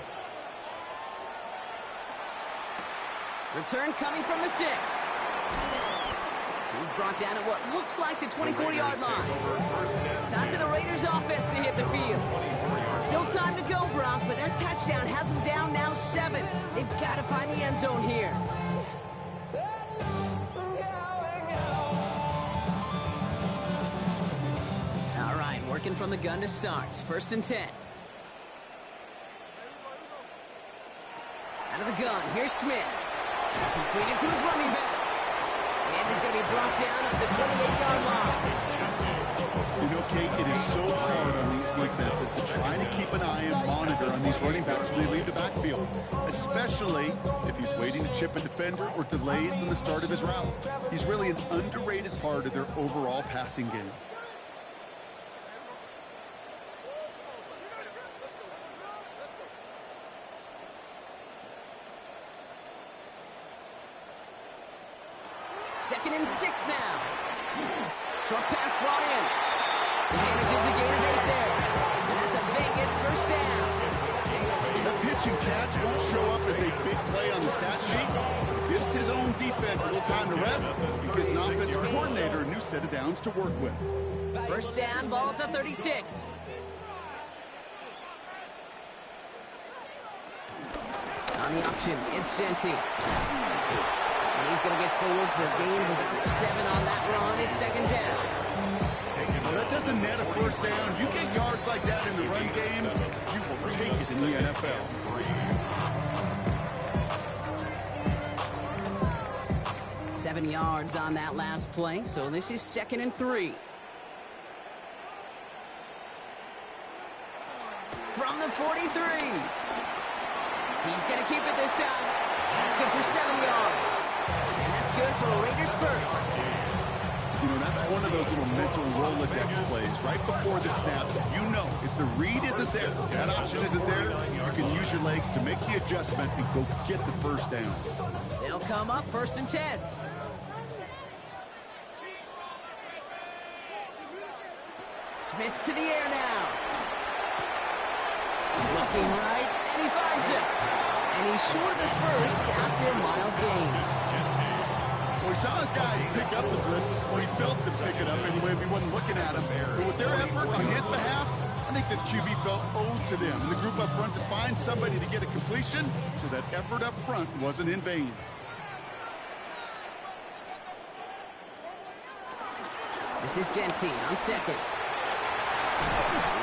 Return coming from the 6. He's brought down at what looks like the 24-yard line. Time for the Raiders offense to hit the field. Still time to go, Brock, but their touchdown has them down now 7. They've got to find the end zone here. All right, working from the gun to start. 1st and 10. Out of the gun, here's Smith. Completed to his running back. And he's going to be brought down at the 28-yard line. You know, Kate, it is so hard on these defenses to try to keep an eye and monitor on these running backs when they leave the backfield, especially if he's waiting to chip a defender or delays in the start of his route. He's really an underrated part of their overall passing game. Second and 6 now. Short pass brought in. Manages a gain of 8 there. And that's a Vegas 1st down. That pitch and catch won't show up as a big play on the stat sheet. Gives his own defense a little time to rest and gives an offensive coordinator a new set of downs to work with. 1st down, ball at the 36. On the option, it's Senti. And he's going to get forward for a gain of about 7 on that run. It's 2nd down. Well, that doesn't net a 1st down. You get yards like that in the run game, you will take it in the NFL. 7 yards on that last play, so this is 2nd and 3. From the 43. He's going to keep it this time. That's good for 7 yards. And that's good for a Raiders 1st. You know, that's one of those little mental Rolodex plays right before the snap. You know, if the read isn't there, that option isn't there, you can use your legs to make the adjustment and go get the 1st down. They'll come up 1st and 10. Smith to the air now. Looking right, and he finds it. And he's short of the 1st after a mile gain. Well, we saw his guys pick up the blitz. Well, he felt them pick it up anyway. We wasn't looking at him. But with their effort on his behalf, I think this QB felt owed to them. And the group up front to find somebody to get a completion, so that effort up front wasn't in vain. This is Genti on 2nd.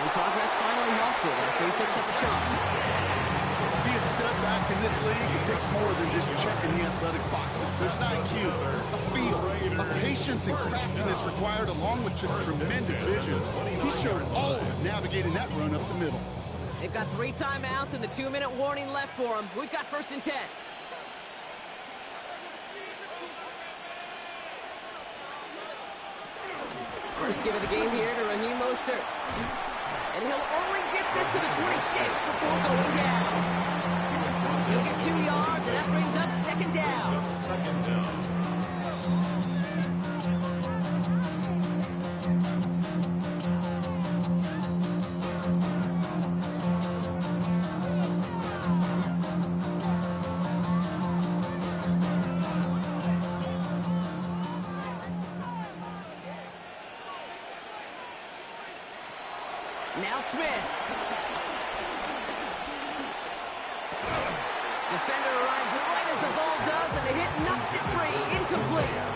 And progress finally halts it after he picks up the chunk. Be a step back in this league, it takes more than just checking the athletic boxes. There's an IQ, a feel, a patience and craftiness required, along with just tremendous vision. He showed all of navigating that run up the middle. They've got 3 timeouts and the 2-minute warning left for them. We've got 1st and 10. First give of the game here to Raheem Mostert. And he'll only get this to the 26 before going down. He'll get 2 yards, and that brings up second down. Second down. Now Smith. Defender arrives right as the ball does, and the hit knocks it free. Incomplete.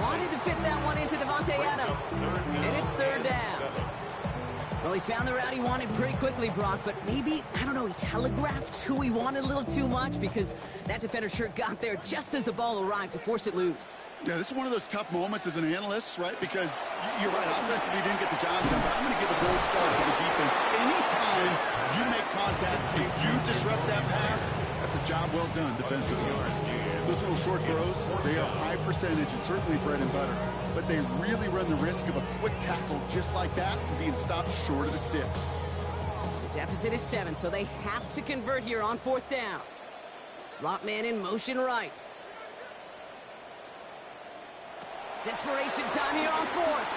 Wanted to fit that one into Devontae Adams. And it's third down. Well, he found the route he wanted pretty quickly, Brock, but maybe, I don't know, he telegraphed who he wanted a little too much because that defender sure got there just as the ball arrived to force it loose. Yeah, this is one of those tough moments as an analyst, right? Because you're right, offensively, you didn't get the job done, but I'm going to give a gold star to the defense. Anytime you make contact and you disrupt that pass, that's a job well done defensively. Those little short throws, they are high percentage and certainly bread and butter, but they really run the risk of a quick tackle just like that and being stopped short of the sticks. The deficit is 7, so they have to convert here on fourth down. Slot man in motion right. Desperation time here on fourth.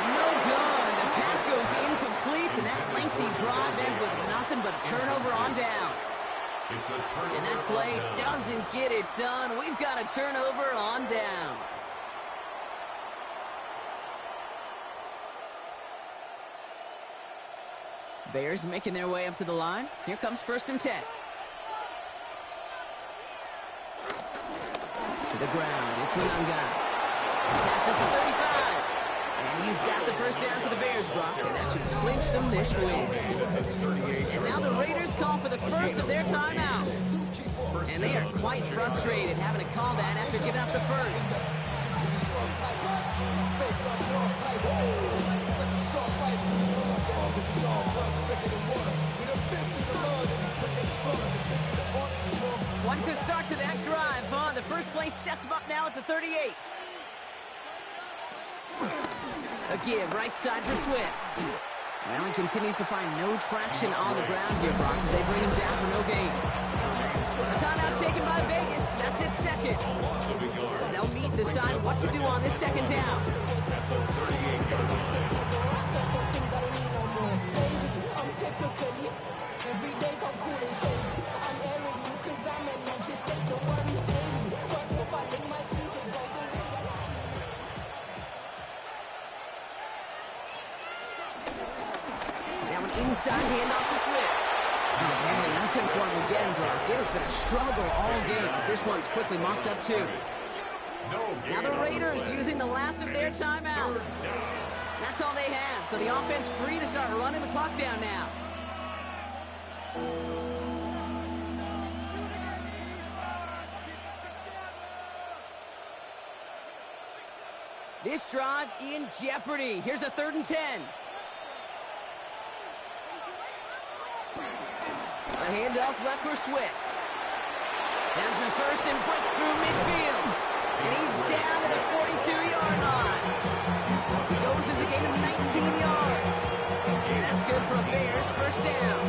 No good. The pass goes incomplete, and that lengthy drive ends with nothing but a turnover on downs. It's a turnover. And that play doesn't get it done. We've got a turnover on downs. Bears making their way up to the line. Here comes 1st and 10. To the ground, it's Mananga. Passes the 35. And he's got the first down for the Bears, Brock, and that should clinch them this win. And now the Raiders call for the first of their timeouts. And they are quite frustrated having to call that after giving up the first. Quite the start to that drive, huh? The first play sets him up now at the 38. A give, right side for Swift. Well, he continues to find no traction on the ground here, Brock. They bring him down for no gain. A timeout taken by Vegas. That's it, second. As they'll meet and decide what to do on this second down. Inside handoff to Swift. Oh, man, nothing for him again, Brock. It has been a struggle all game as this one's quickly mopped up, too. Now the Raiders using the last of their timeouts. That's all they had, so the offense free to start running the clock down now. This drive in jeopardy. Here's a 3rd and 10. A handoff left for Swift. Has the first and breaks through midfield. And he's down to the 42-yard line. He goes as a gain of 19 yards. And that's good for a Bears first down.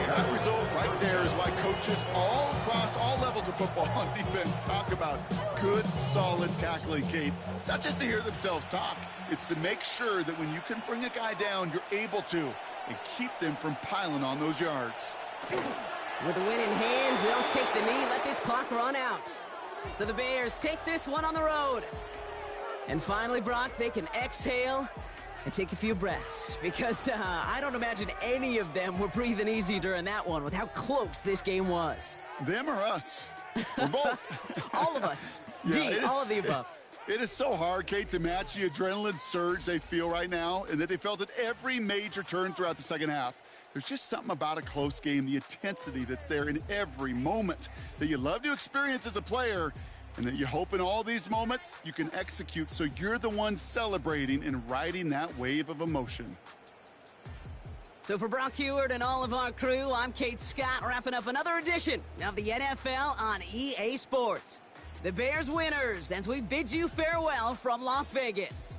That result right there is why coaches all across all levels of football on defense talk about good, solid tackling, Kate. It's not just to hear themselves talk. It's to make sure that when you can bring a guy down, you're able to, and keep them from piling on those yards. With the win in hand, they'll take the knee, let this clock run out. So the Bears take this one on the road. And finally, Brock, they can exhale and take a few breaths. Because I don't imagine any of them were breathing easy during that one with how close this game was. Them or us? We're both. All of us. Yeah, all of the above. It is so hard, Kate, to match the adrenaline surge they feel right now and that they felt at every major turn throughout the second half. There's just something about a close game, the intensity that's there in every moment that you love to experience as a player, and that you hope in all these moments you can execute so you're the one celebrating and riding that wave of emotion. So for Brock Heward and all of our crew, I'm Kate Scott, wrapping up another edition of the NFL on EA Sports. The Bears winners as we bid you farewell from Las Vegas.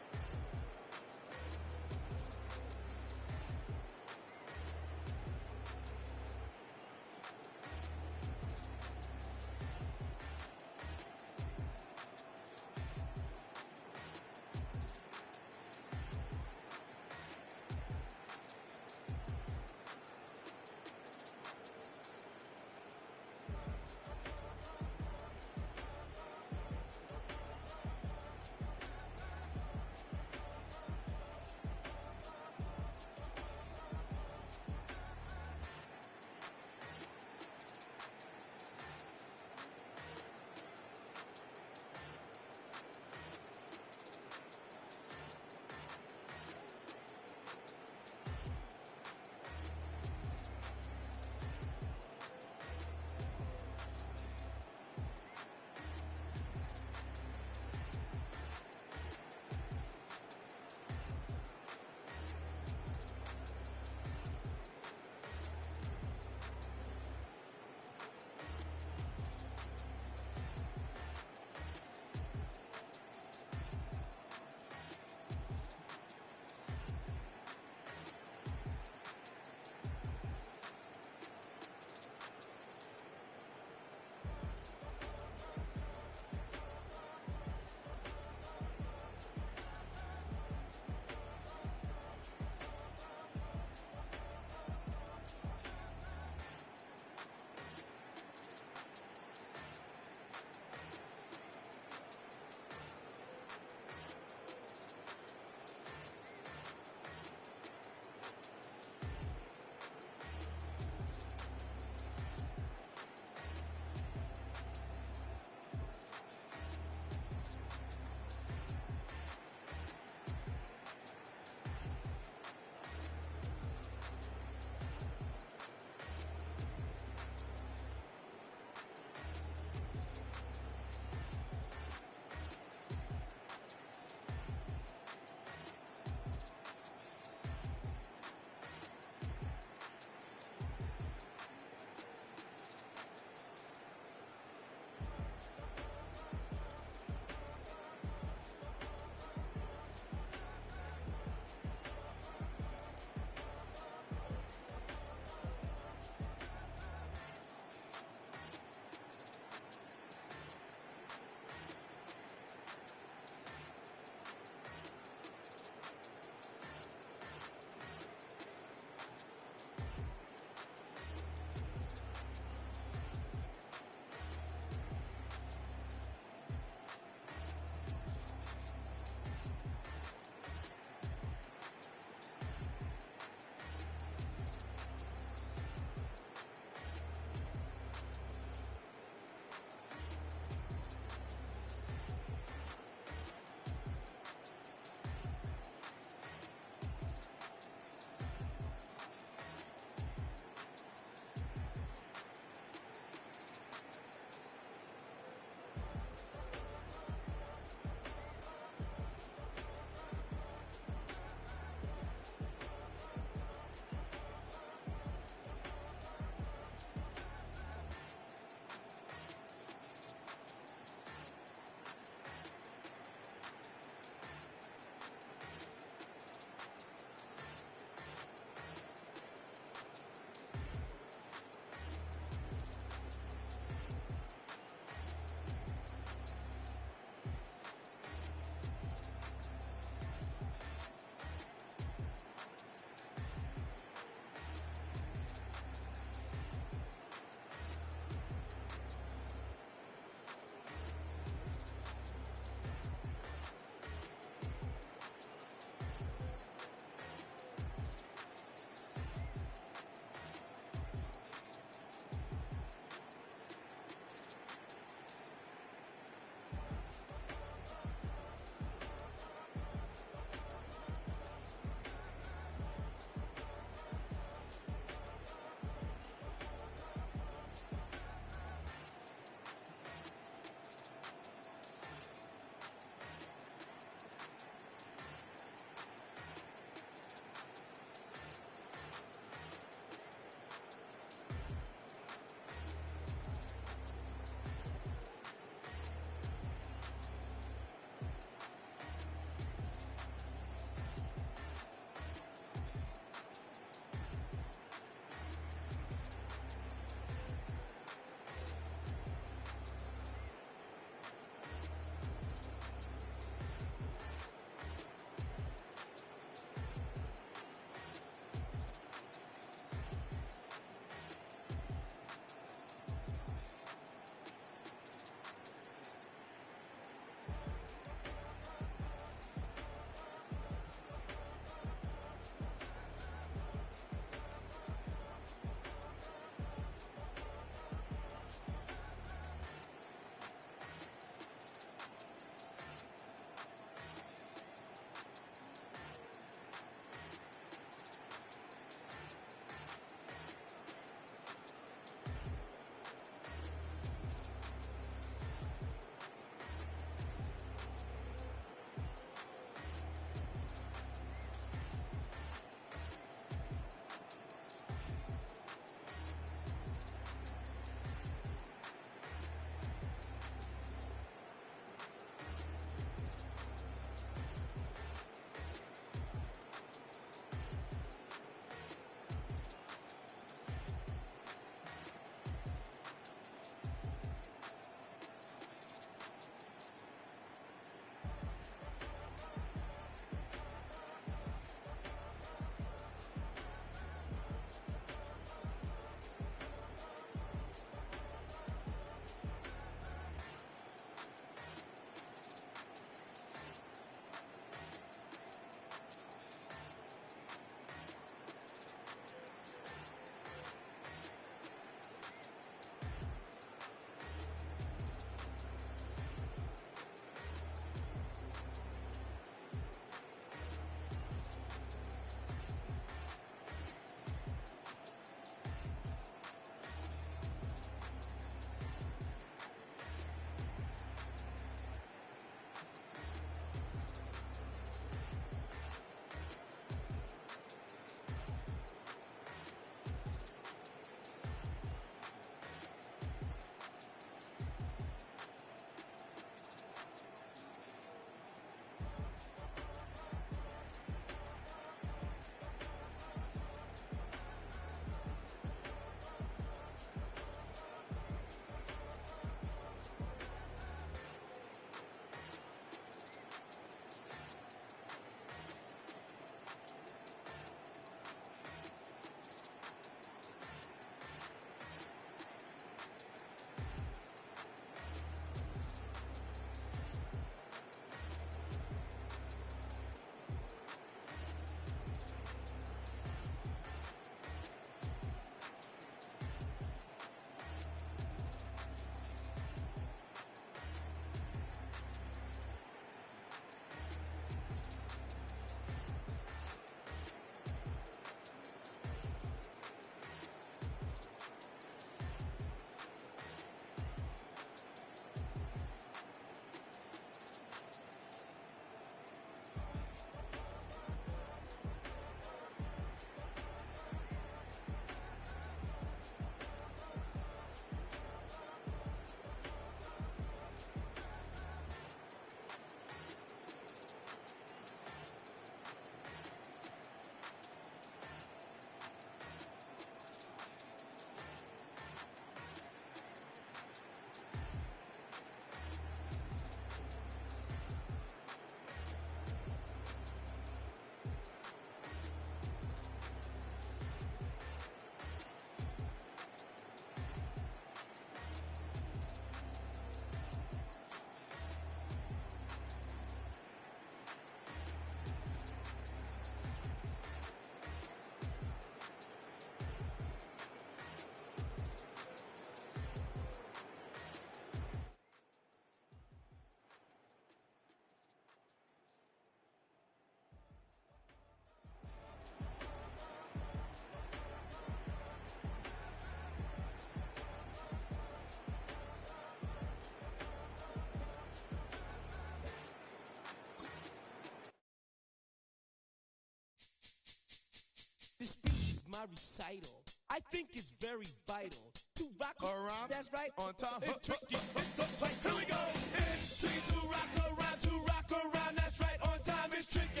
my recital. I think it's very vital to rock around. That's right, on time. It's tricky. Here we go. It's tricky to rock around, to rock around. That's right, on time. It's tricky.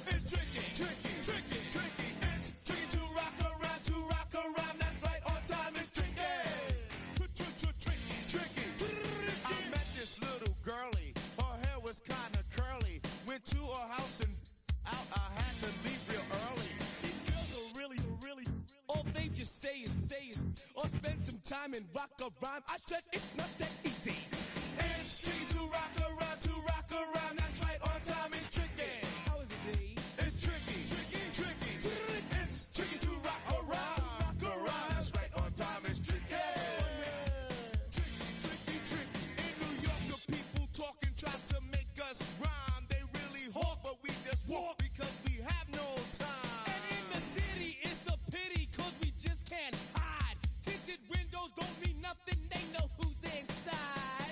It's tricky, tricky, tricky, tricky. It's tricky to rock around, to rock around. That's right, on time. It's tricky. Tricky, tricky. I met this little girlie. Her hair was kind of curly. Went to her house and out. I had to leave real early. These girls are really, all they just say is, or spend some time and rock a rhyme. I said it's not that easy. It's tricky to rock around, to rock around. That's right, on time. It's tricky. How is it, Dave? It's tricky, tricky, tricky. It's tricky to rock around, That's right, on time. It's tricky. Tricky, tricky. In New York, the people talking try to make us rhyme. They really hawk, but we just walk because we have no time. And in the city, it's a pity, cause we just can't hide. Tinted windows don't mean nothing, they know who's inside.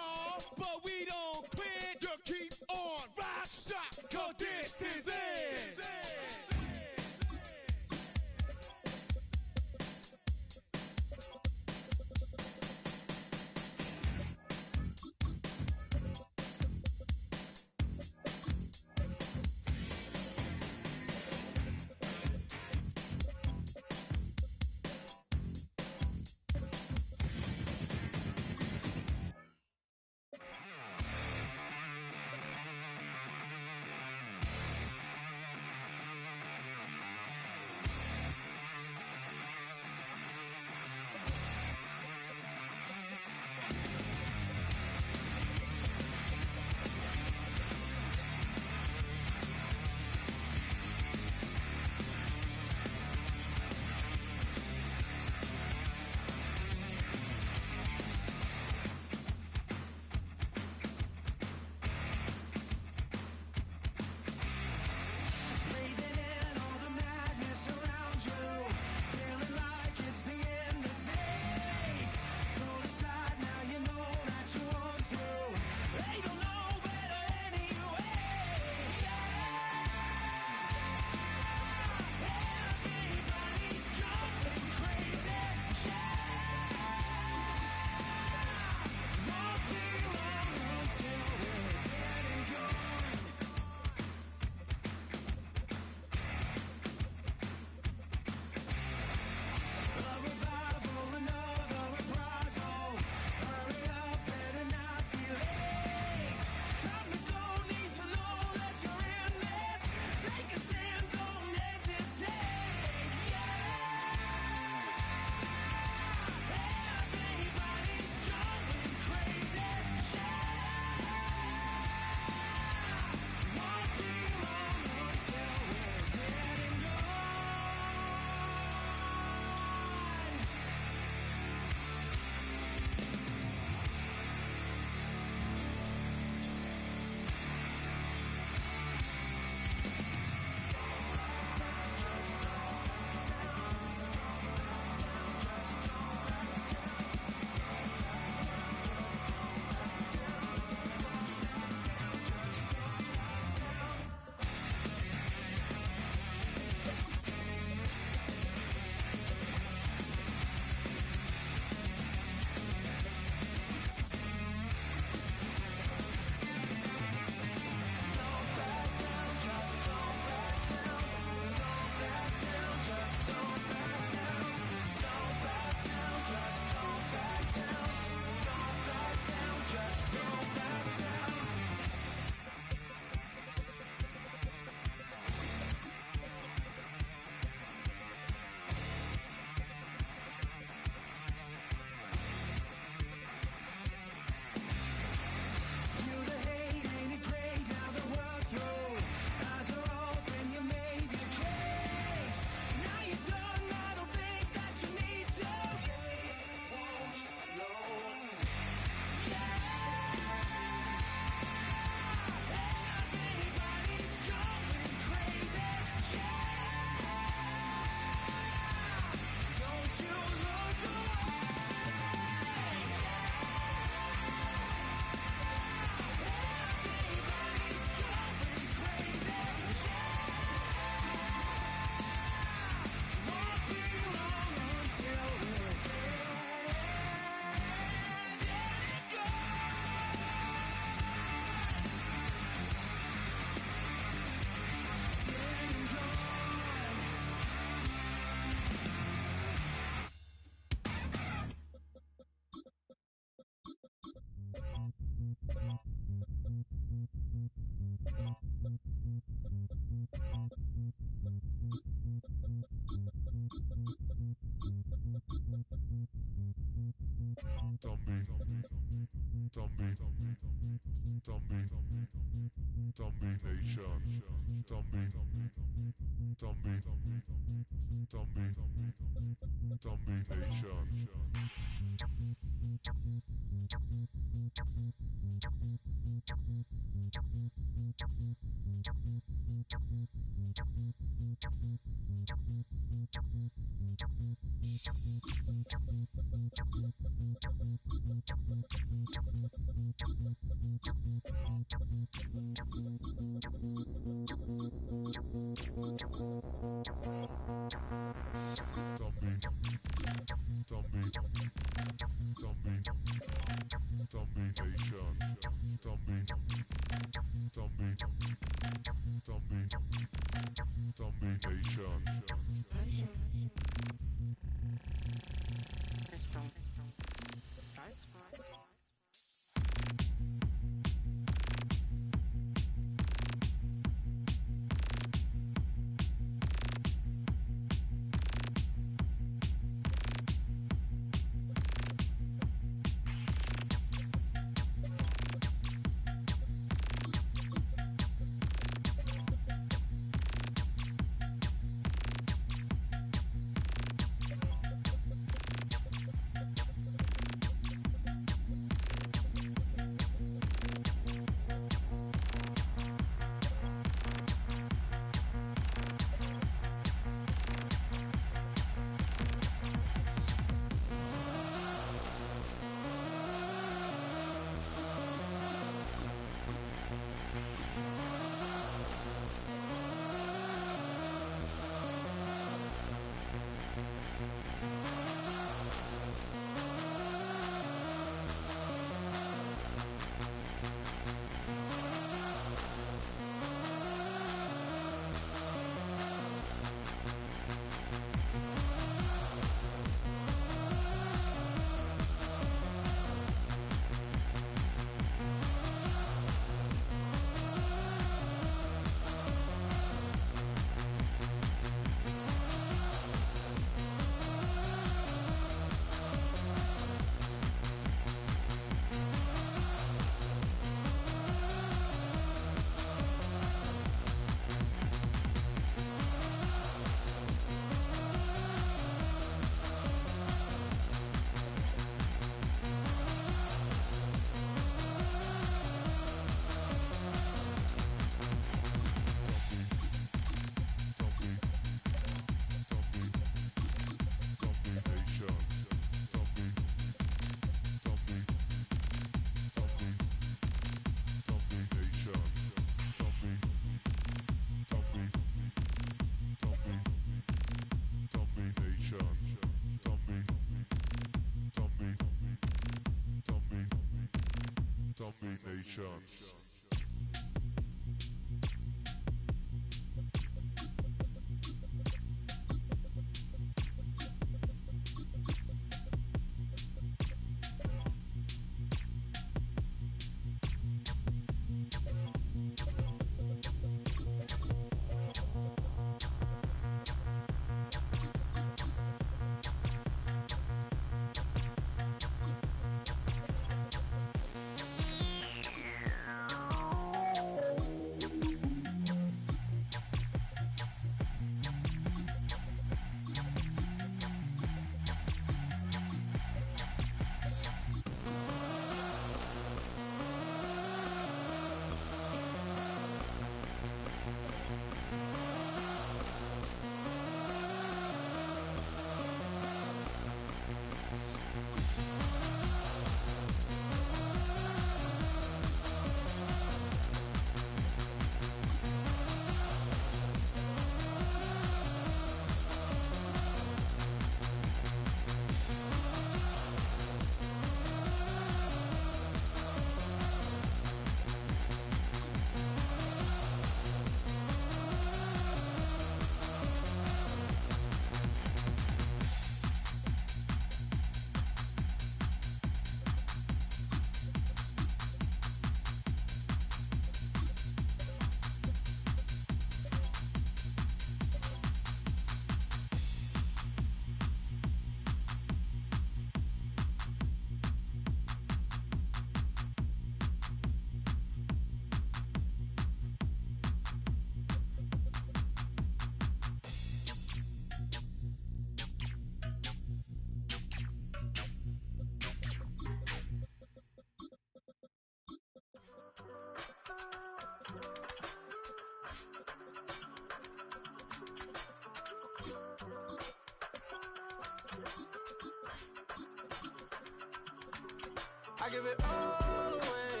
I give it all away.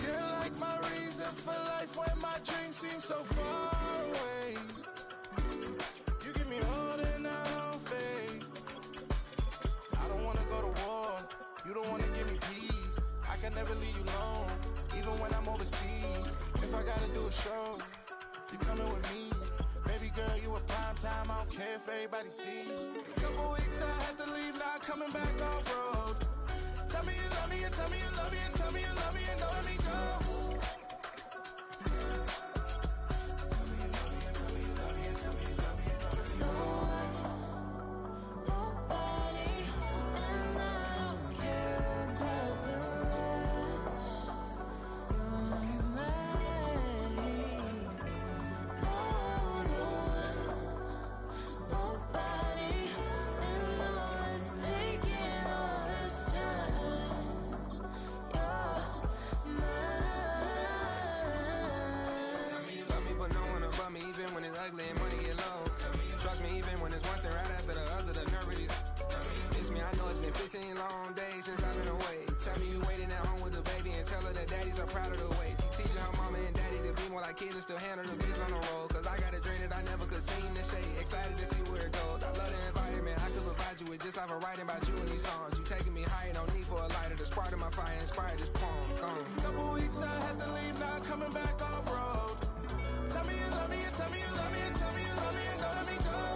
You're like my reason for life when my dreams seem so far away. You give me holding out on faith. I don't wanna go to war. You don't wanna give me peace. I can never leave you alone, even when I'm overseas. If I gotta do a show, you coming with me. Baby girl, you a prime time. I don't care if everybody sees. Couple weeks I had to leave, now I'm coming back off road. Tell me you love me and tell me you love me and tell me you love me and don't let me go. Trust me, even when it's one thing right after the other, the nerve really miss me. I know it's been 15 long days since I've been away. Tell me you waiting at home with the baby and tell her that daddy's so proud of the way. She teaching her mama and daddy to be more like kids and still handle the biz on the road. Cause I got a dream that I never could sing the shade. Excited to see where it goes. I love the environment. I could provide you with just like a writing about you in these songs. You taking me higher, no need for a lighter. The spark of my fire inspired this poem. Gone. Couple weeks I had to leave, now I'm coming back off road. Tell me you love me and tell me you love me and tell me you love me and don't let me go.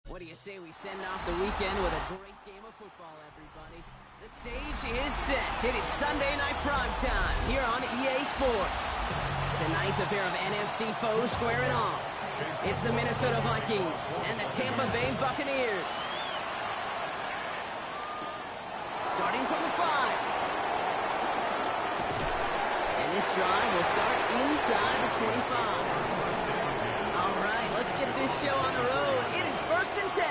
What do you say we send off the weekend with a great game of football, everybody? The stage is set. It is Sunday night primetime here on EA Sports. Tonight's a pair of NFC foes squaring off. It's the Minnesota Vikings and the Tampa Bay Buccaneers. Starting from the 5. And this drive will start inside the 25. All right, let's get this show on the road. It is 1st and 10.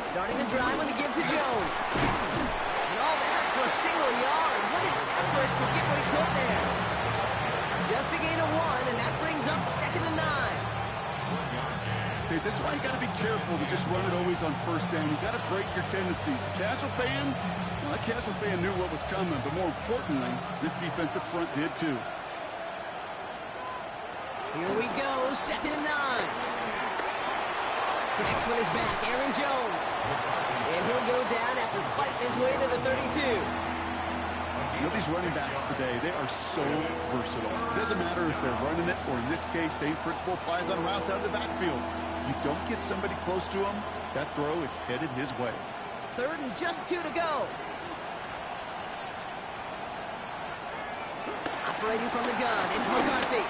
Starting the drive with the give to Jones. And all that for a single yard. What an effort to get what he could there. Just a gain of 1, and that brings up 2nd and 9. Okay, this is why you got to be careful to just run it always on 1st down. You got to break your tendencies. The casual fan, well, that casual fan knew what was coming, but more importantly, this defensive front did too. Here we go, 2nd and 9. Connects with his back, Aaron Jones. And he'll go down after fighting his way to the 32. You know, these running backs today, they are so versatile. It doesn't matter if they're running it, or in this case, same principle applies on routes out of the backfield. You don't get somebody close to him, that throw is headed his way. 3rd and just 2 to go. Operating from the gun, it's McCarthy.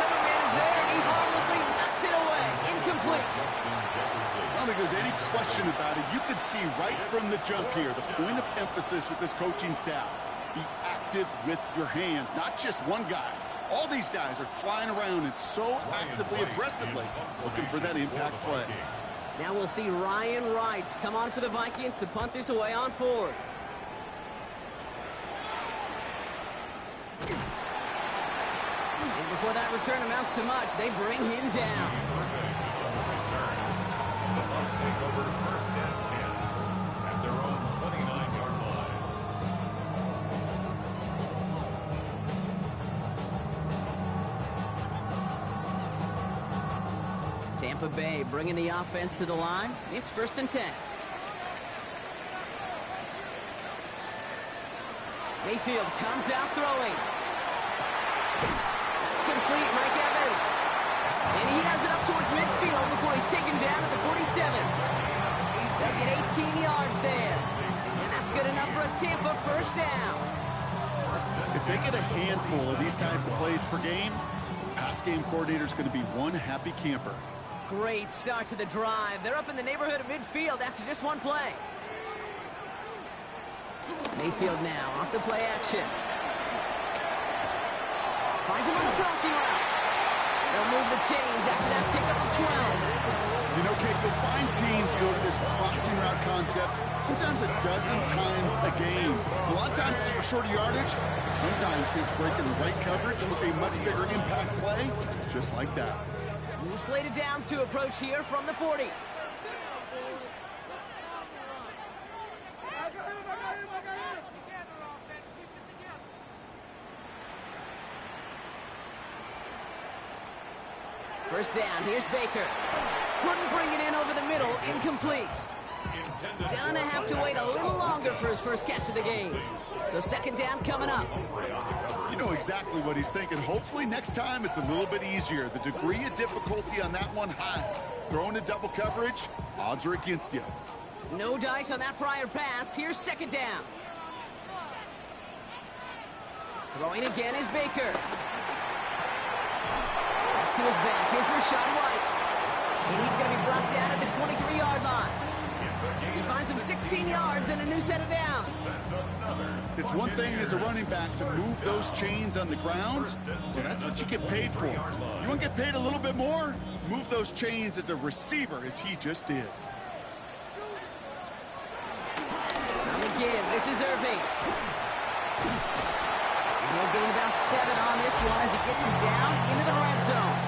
Cover man is there, and he harmlessly knocks it away. Incomplete. I don't think there's any question about it. You could see right from the jump here, the point of emphasis with this coaching staff. Be active with your hands, not just one guy. All these guys are flying around and so actively, aggressively looking for that impact play. Now we'll see Ryan Wright come on for the Vikings to punt this away on 4th. And before that return amounts to much, they bring him down. The Bucs take over 1st and 10 at their own 29-yard line. Tampa Bay bringing the offense to the line. It's 1st and 10. Mayfield comes out throwing. That's complete, Mike Evans. And he has it up towards midfield before he's taken down at the 47th. They'll get 18 yards there. And that's good enough for a Tampa 1st down. If they get a handful of these types of plays per game, pass game coordinator is going to be one happy camper. Great start to the drive. They're up in the neighborhood of midfield after just one play. Mayfield now off the play action. Finds him on the crossing route. They'll move the chains after that pickup of 12. You know, Kate, you'll find teams go to this crossing route concept sometimes a dozen times a game. A lot of times it's for shorter yardage, but sometimes it's breaking the right coverage for a much bigger impact play, just like that. New slated downs to approach here from the 40. First down, here's Baker. Couldn't bring it in over the middle, incomplete. Gonna have to wait a little longer for his first catch of the game. So 2nd down coming up. You know exactly what he's thinking. Hopefully next time it's a little bit easier. The degree of difficulty on that one high. Throwing a double coverage, odds are against you. No dice on that prior pass. Here's 2nd down. Throwing again is Baker. To his back, here's Rashad White. And he's going to be brought down at the 23-yard line. He finds him 16 yards and a new set of downs. It's one thing as a running back to move those chains on the ground, so that's what you get paid for. You want to get paid a little bit more? Move those chains as a receiver, as he just did. On the give, this is Irving. He'll gain about 7 on this one as he gets him down into the red zone.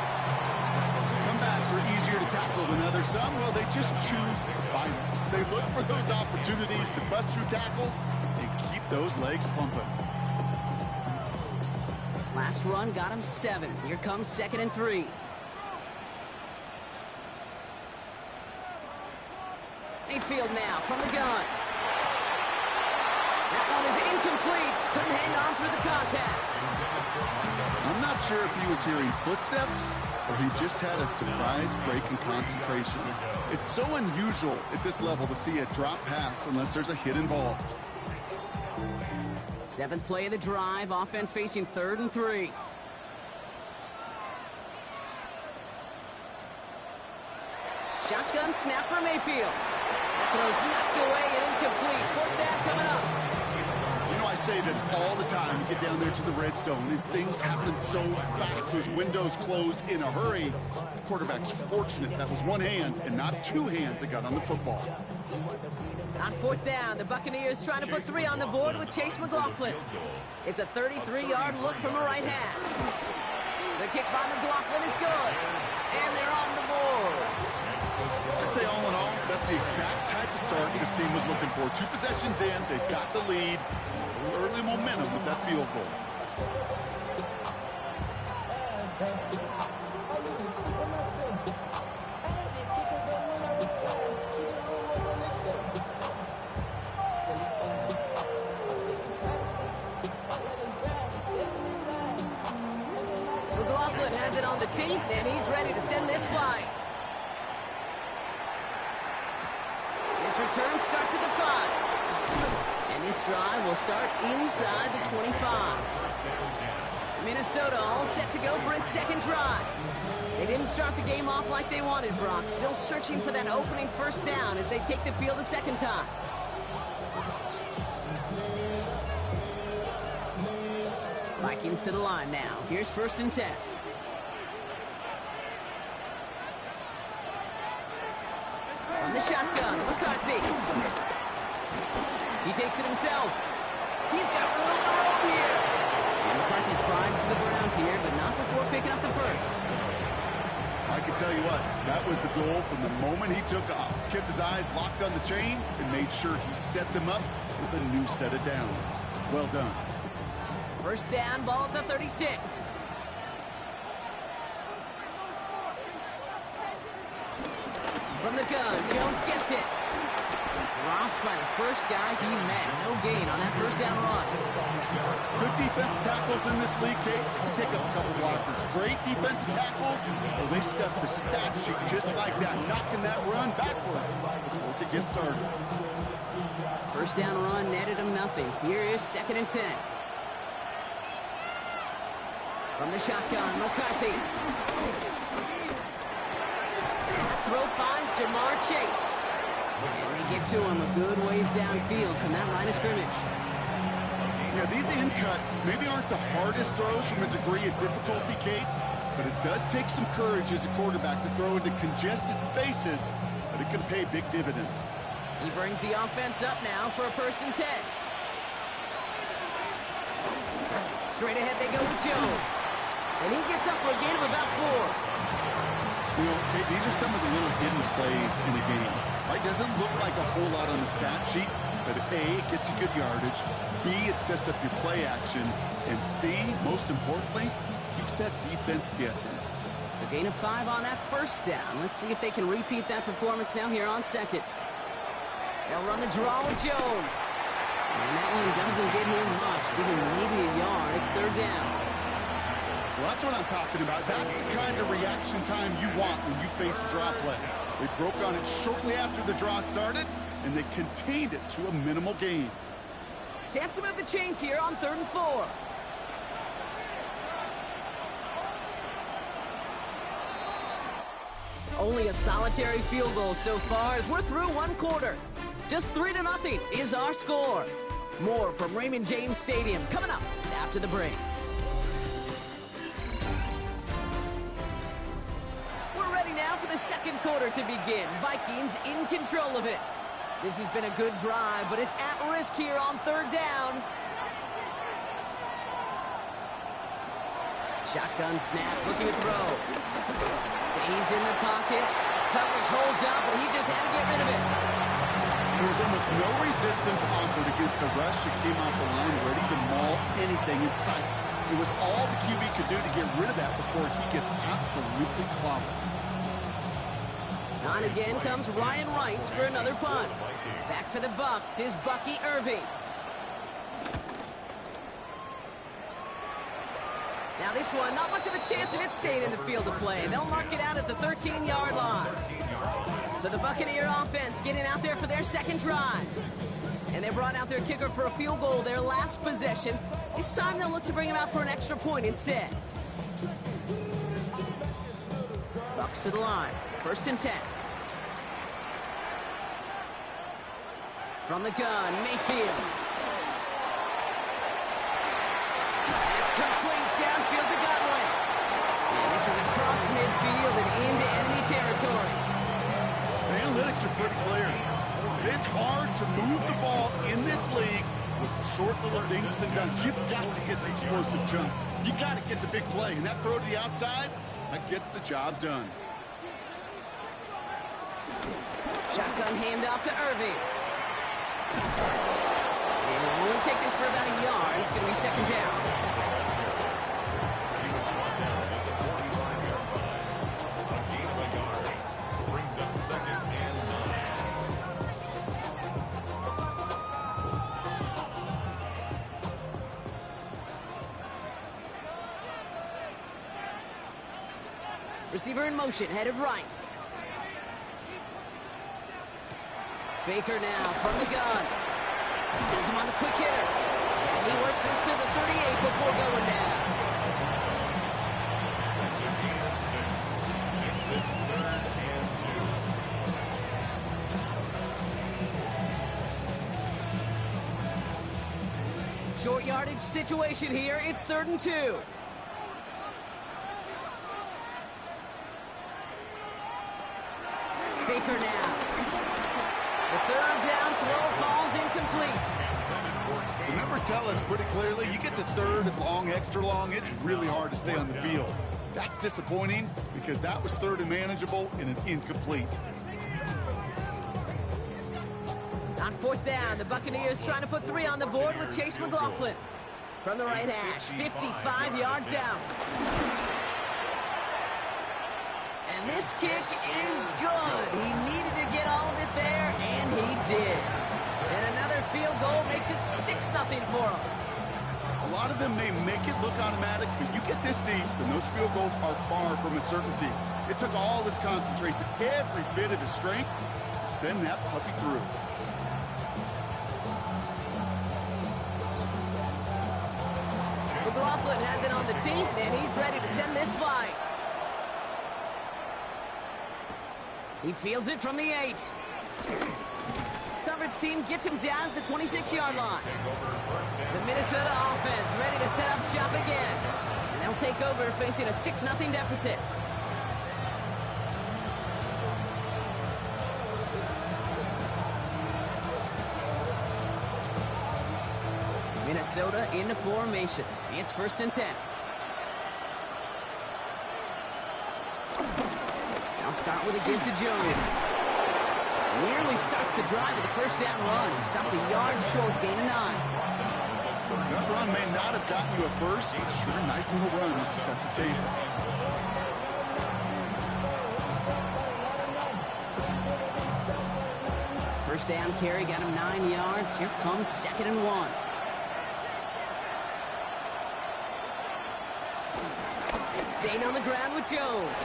Some backs are easier to tackle than others. Some, well, they just choose violence. They look for those opportunities to bust through tackles and keep those legs pumping. Last run got him 7. Here comes 2nd and 3. Mayfield now from the gun. That one is incomplete. Couldn't hang on through the contact. I'm not sure if he was hearing footsteps or he just had a surprise break in concentration. It's so unusual at this level to see a drop pass unless there's a hit involved. 7th play of the drive. Offense facing 3rd and 3. Shotgun snap for Mayfield. That throw's knocked away and incomplete. 4th down coming up. You know, I say this all the time. You get down there to the red zone, and things happen so fast. Those windows close in a hurry. The quarterback's fortunate that was one hand and not 2 hands that got on the football. On 4th down, the Buccaneers trying to put 3 on the board with Chase McLaughlin. It's a 33-yard look from the right hand. The kick by McLaughlin is good. And they're on the board. I'd say all in all, that's the exact type of start this team was looking for. 2 possessions in, they've got the lead. A little early momentum with that field goal. McLaughlin has it on the team, and he's ready to send this flying. Pass return starts at the 5. And this drive will start inside the 25. Minnesota all set to go for its second drive. They didn't start the game off like they wanted, Brock. Still searching for that opening first down as they take the field a second time. Vikings to the line now. Here's 1st and 10. From the shotgun, McCarthy. He takes it himself. He's got room to roll here. And McCarthy slides to the ground here, but not before picking up the first. I can tell you what, that was the goal from the moment he took off. Kept his eyes locked on the chains and made sure he set them up with a new set of downs. Well done. First down, ball at the 36. From the gun, Jones gets it. Dropped by the first guy he met. No gain on that first down run. Good defense tackles in this league, Kate. You take up a couple blockers. Great defensive tackles. Well, they step the stat sheet just like that, knocking that run backwards before it gets started. First down run netted him nothing. Here is 2nd and 10. From the shotgun, McCarthy. Throw finds Jamar Chase. And they get to him a good ways downfield from that line of scrimmage. Yeah, these in cuts maybe aren't the hardest throws from a degree of difficulty, Kate, but it does take some courage as a quarterback to throw into congested spaces, but it can pay big dividends. He brings the offense up now for a 1st and 10. Straight ahead they go with Jones. And he gets up for a gain of about 4. You know, Kate, these are some of the little hidden plays in the game. Right? Doesn't look like a whole lot on the stat sheet, but A, it gets you good yardage, B, it sets up your play action, and C, most importantly, keeps that defense guessing. So gain of 5 on that first down. Let's see if they can repeat that performance now here on 2nd. They'll run the draw with Jones. And that one doesn't get him much, give him maybe a yard. It's 3rd down. Well, that's what I'm talking about. That's the kind of reaction time you want when you face a draw play. They broke on it shortly after the draw started, and they contained it to a minimal gain. Chance to move the chains here on 3rd and 4. Only a solitary field goal so far as we're through 1 quarter. Just 3-0 is our score. More from Raymond James Stadium coming up after the break. We're ready now for the 2nd quarter to begin. Vikings in control of it. This has been a good drive, but it's at risk here on 3rd down. Shotgun snap, looking to throw. Stays in the pocket. Coverage holds up, but he just had to get rid of it. There was almost no resistance offered against the rush that came off the line ready to maul anything in sight. It was all the QB could do to get rid of that before he gets absolutely clobbered. On again comes Ryan Wright for another punt. Back for the Bucs is Bucky Irving. Now this one, not much of a chance of it staying in the field of play. They'll mark it out at the 13-yard line. So the Buccaneer offense getting out there for their 2nd drive. And they brought out their kicker for a field goal their last possession. This time they'll look to bring him out for an extra point instead. Bucs to the line. 1st and 10. From the gun, Mayfield. It's complete downfield to Godwin. And this is across midfield and into enemy territory. The analytics are pretty clear. It's hard to move the ball in this league with short little dinks and dunks. You've got to get the explosive jump. You got to get the big play. And that throw to the outside, that gets the job done. Shotgun handoff to Irving. And we'll take this for about a yard. It's going to be 2nd down. He was brought down at the 45-yard line. A gain of a yard brings up 2nd and 9. Receiver in motion, headed right. Baker now from the gun. Has him on the quick hitter. And he works this to the 38 before going down. That's a gain of 6. Makes it 3rd and 2. Short yardage situation here. It's 3rd and 2. Baker now. The 3rd down throw falls incomplete. The numbers tell us pretty clearly, you get to 3rd and long, extra long, it's really hard to stay on the field. That's disappointing because that was 3rd and manageable and an incomplete. On 4th down, the Buccaneers trying to put 3 on the board with Chase McLaughlin. From the right hash, 55 yards out. And this kick is good. He needed to get all of it there, and he did. And another field goal makes it 6-0 for him. A lot of them may make it look automatic, but you get this deep, and those field goals are far from a certainty. It took all his concentration, every bit of his strength, to send that puppy through. McLaughlin has it on the team, and he's ready to send this flying. He fields it from the 8. Coverage team gets him down at the 26-yard line. The Minnesota offense ready to set up shop again. And they'll take over facing a 6-0 deficit. Minnesota in the formation. It's 1st and 10. I'll start with a give to Jones. Nearly starts the drive with a 1st down run. Stopped a yard short, gain of 9. That run may not have gotten you a first, but sure nice little run to set the table. First down carry got him 9 yards. Here comes 2nd and 1. Staying on the ground with Jones.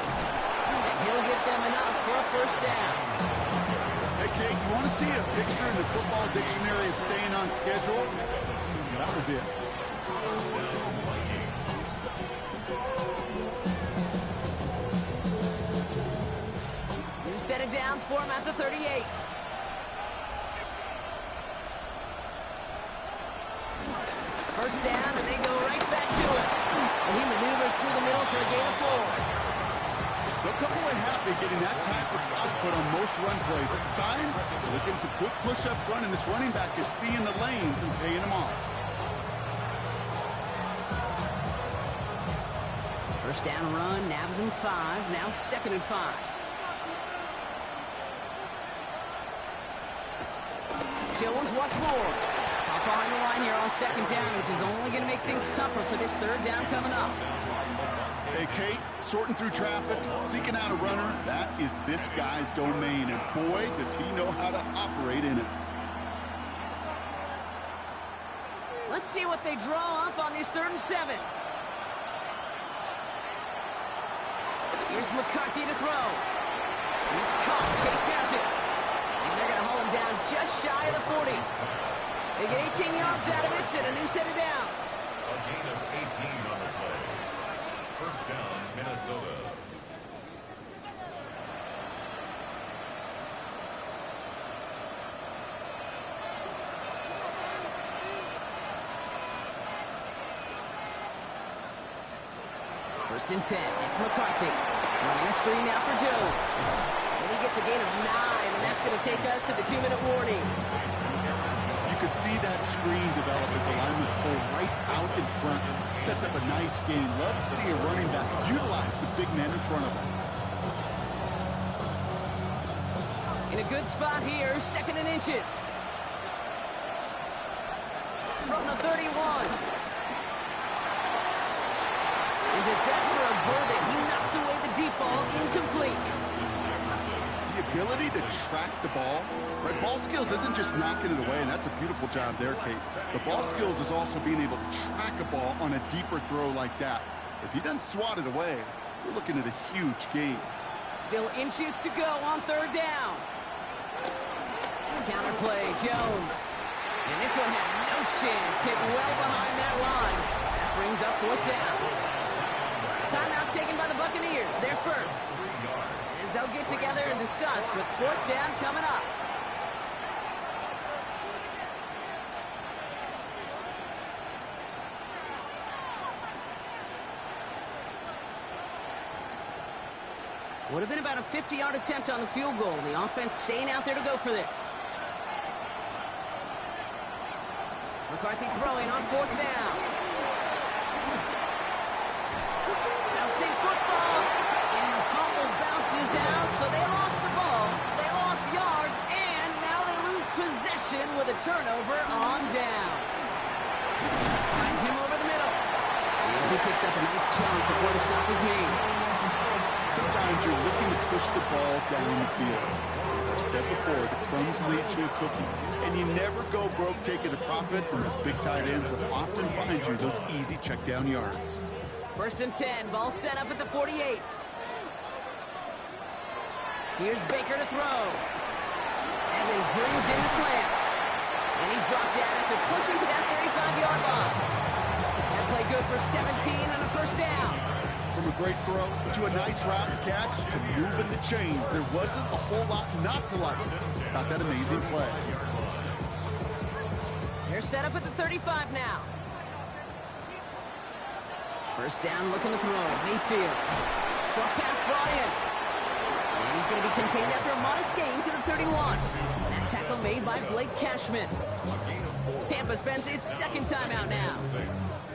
And he'll get them enough for a 1st down. Hey, Kate, you want to see a picture in the football dictionary of staying on schedule? That was it. New set of downs for him at the 38. First down, and they go right back to it. And he maneuvers through the middle for a gain of 4. They'll come away happy getting that type of output on most run plays. It's a sign they're getting some good push up front, and this running back is seeing the lanes and paying them off. First down run, nabs him 5. Now 2nd and 5. Jones once more. Up behind the line here on 2nd down, which is only going to make things tougher for this 3rd down coming up. Hey, Kate, sorting through traffic, seeking out a runner, that is this guy's domain, and boy, does he know how to operate in it. Let's see what they draw up on this 3rd and 7. Here's McCarthy to throw. And it's caught. Chase has it. And they're going to haul him down just shy of the 40. They get 18 yards out of it and a new set of downs. A gain of 18 on the play. 1st down, Minnesota. First and 10. It's McCarthy. Running a screen now for Jones. And he gets a gain of 9, and that's going to take us to the 2-minute warning. You could see that screen develop as the lineman pull right out in front. Sets up a nice game. Love to see a running back utilize the big man in front of him. In a good spot here, 2nd and inches. From the 31. And disaster averted. He knocks away the deep ball, incomplete. The ability to track the ball, right? Ball skills isn't just knocking it away, and that's a beautiful job there, Kate. The ball skills is also being able to track a ball on a deeper throw like that. If he doesn't swat it away, we're looking at a huge gain. Still inches to go on 3rd down. Counterplay, Jones. And this one had no chance. Hit well behind that line. That brings up 4th down. Timeout taken by the Buccaneers. They're first. As they'll get together and discuss with 4th down coming up. Would have been about a 50-yard attempt on the field goal. The offense staying out there to go for this. McCarthy throwing on 4th down. Bouncing football. And the fumble bounces out, so they lost the ball. They lost yards, and now they lose possession with a turnover on down. Finds him over the middle. And he picks up a nice chunk before the stop is made. Sometimes you're looking to push the ball down the field. As I've said before, the crumbs lead to a cookie. And you never go broke taking a profit, and those big tight ends will often find you those easy check down yards. 1st and 10, ball set up at the 48. Here's Baker to throw. Evans brings in the slant. And he's brought down after pushing to that 35-yard line. That play good for 17 on a 1st down. From a great throw to a nice route and catch to moving the chains, there wasn't a whole lot not to like about that amazing play. They're set up at the 35 now. 1st down, looking to throw. Mayfield. Short pass brought in. And he's going to be contained after a modest gain to the 31. That tackle made by Blake Cashman. Tampa spends its 2nd timeout now.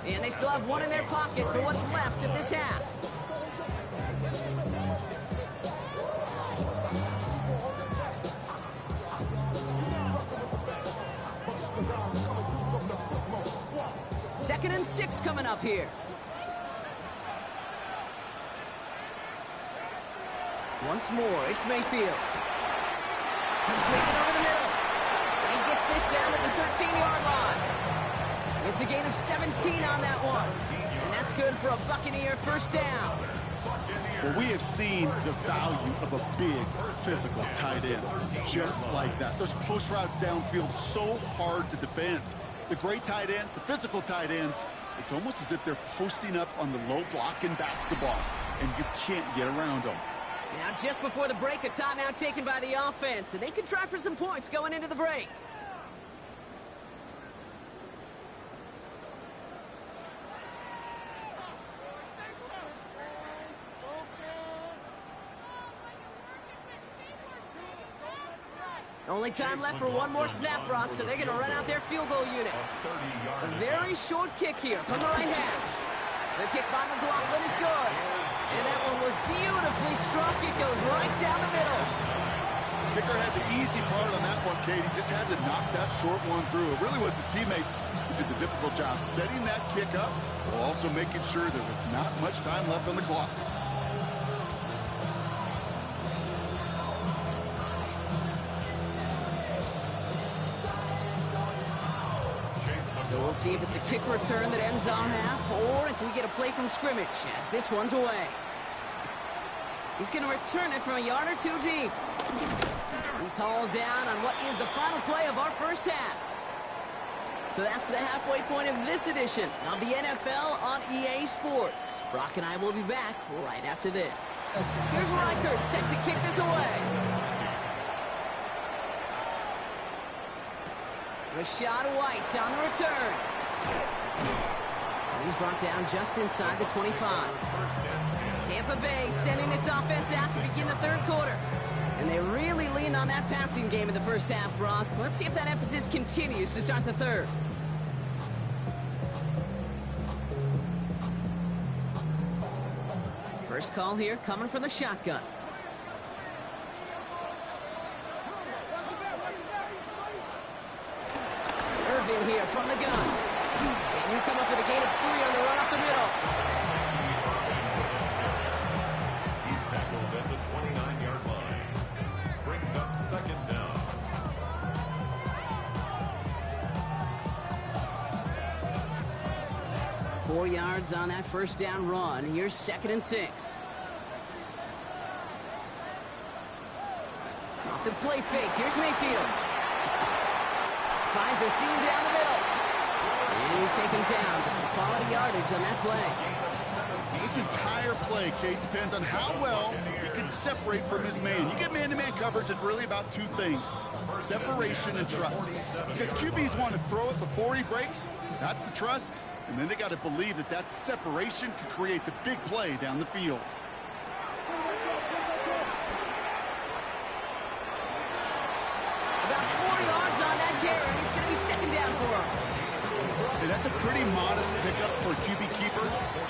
And they still have one in their pocket for what's left of this half. Second and 6 coming up here. Once more, it's Mayfield. Completed over the middle. He gets this down at the 13-yard line. It's a gain of 17 on that one. And that's good for a Buccaneer 1st down. Well, we have seen the value of a big, physical tight end. Just like that. Those post routes downfield so hard to defend. The great tight ends, the physical tight ends, it's almost as if they're posting up on the low block in basketball. And you can't get around them. Now, just before the break, a timeout taken by the offense. And they can try for some points going into the break. Only time left for one more snap, Brock, so they're going to run out their field goal unit. A very short kick here from the right hash. The kick by McLaughlin is good. And that one was beautifully struck. It goes right down the middle. Kicker had the easy part on that one, Kate. He just had to knock that short one through. It really was his teammates who did the difficult job setting that kick up while also making sure there was not much time left on the clock. So we'll see if it's a kick return that ends our half, or if we get a play from scrimmage, as this one's away. He's going to return it from a yard or 2 deep. He's hauled down on what is the final play of our 1st half. So that's the halfway point of this edition of the NFL on EA Sports. Brock and I will be back right after this. Here's Reichert set to kick this away. Rashad White on the return. And he's brought down just inside the 25. Tampa Bay sending its offense out to begin the 3rd quarter. And they really leaned on that passing game in the 1st half, Brock. Let's see if that emphasis continues to start the 3rd. First call here coming from the shotgun. Irvin here from the gun. And he'll come up with a gain of 3 on the run up the middle. He's tackled at the 29-yard line. Brings up 2nd down. Four yards on that 1st down run. Here's 2nd and 6. Off the play fake. Here's Mayfield. finds a seam down the middle. And he's taken down, but some quality yardage on that play. This entire play, Kate, depends on how well he can separate from his man. You get man-to-man coverage, it's really about two things: separation and trust. Because QBs want to throw it before he breaks. That's the trust. And then they got to believe that that separation can create the big play down the field. About 4 yards on that carry. It's going to be second down for him. And that's a pretty modest pickup for a QB keeper.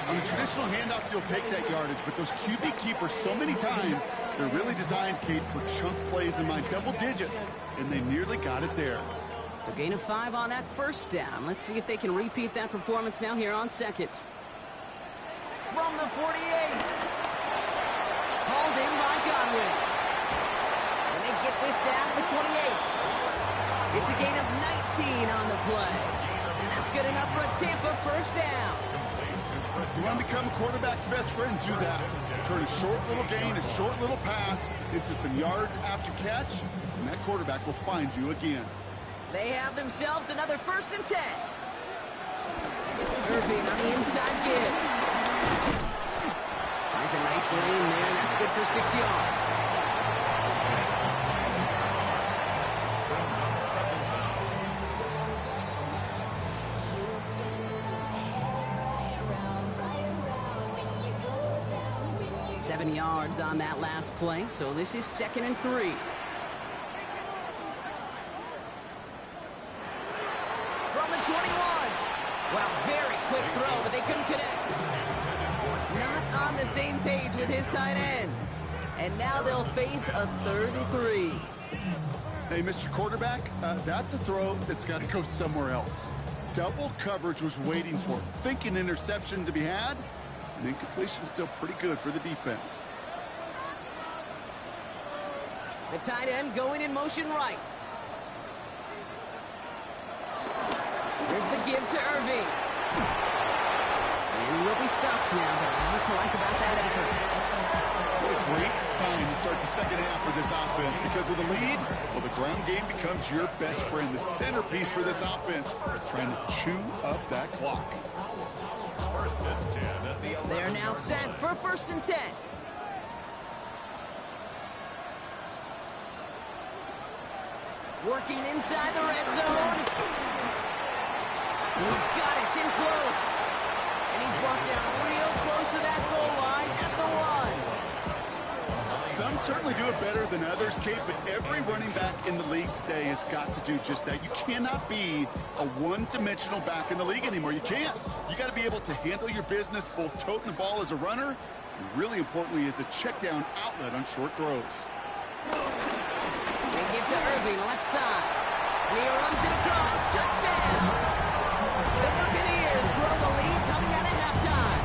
On a traditional handoff, you'll take that yardage, but those QB keepers, so many times, they're really designed, Kate, for chunk plays in my double digits, and they nearly got it there. So gain of 5 on that first down. Let's see if they can repeat that performance now here on second. From the 48. Called in by Godwin. And they get this down to the 28. It's a gain of 19 on the play. And that's good enough for a Tampa first down. You want to become a quarterback's best friend, do that. Turn a short little gain, a short little pass into some yards after catch, and that quarterback will find you again. They have themselves another 1st and 10. Irving on the inside give. Finds a nice lane there, and that's good for 6 yards. Seven yards on that last play, so this is 2nd and 3. From the 21. Well, very quick throw, but they couldn't connect. Not on the same page with his tight end. And now they'll face a 3rd and 3. Hey, Mr. Quarterback, that's a throw that's got to go somewhere else. Double coverage was waiting for him, thinking interception to be had, and incompletion is still pretty good for the defense. The tight end going in motion right. Here's the give to Irving. And he will be stopped now, but what to like about that effort? What a great sign to start the second half for this offense, because with a lead, well, the ground game becomes your best friend, the centerpiece for this offense, trying to chew up that clock. They're now set for 1st and 10. Working inside the red zone. He's got it. It's in close. And he's brought down real close to that goal line at the 1. Some certainly do it better than others, Kate, but every running back in the league today has got to do just that. You cannot be a one-dimensional back in the league anymore. You can't. You got to be able to handle your business, both toting the ball as a runner, and really importantly, as a check-down outlet on short throws. They give to Irving, left side. And he runs it across. Touchdown! The Buccaneers grow the lead coming out of halftime.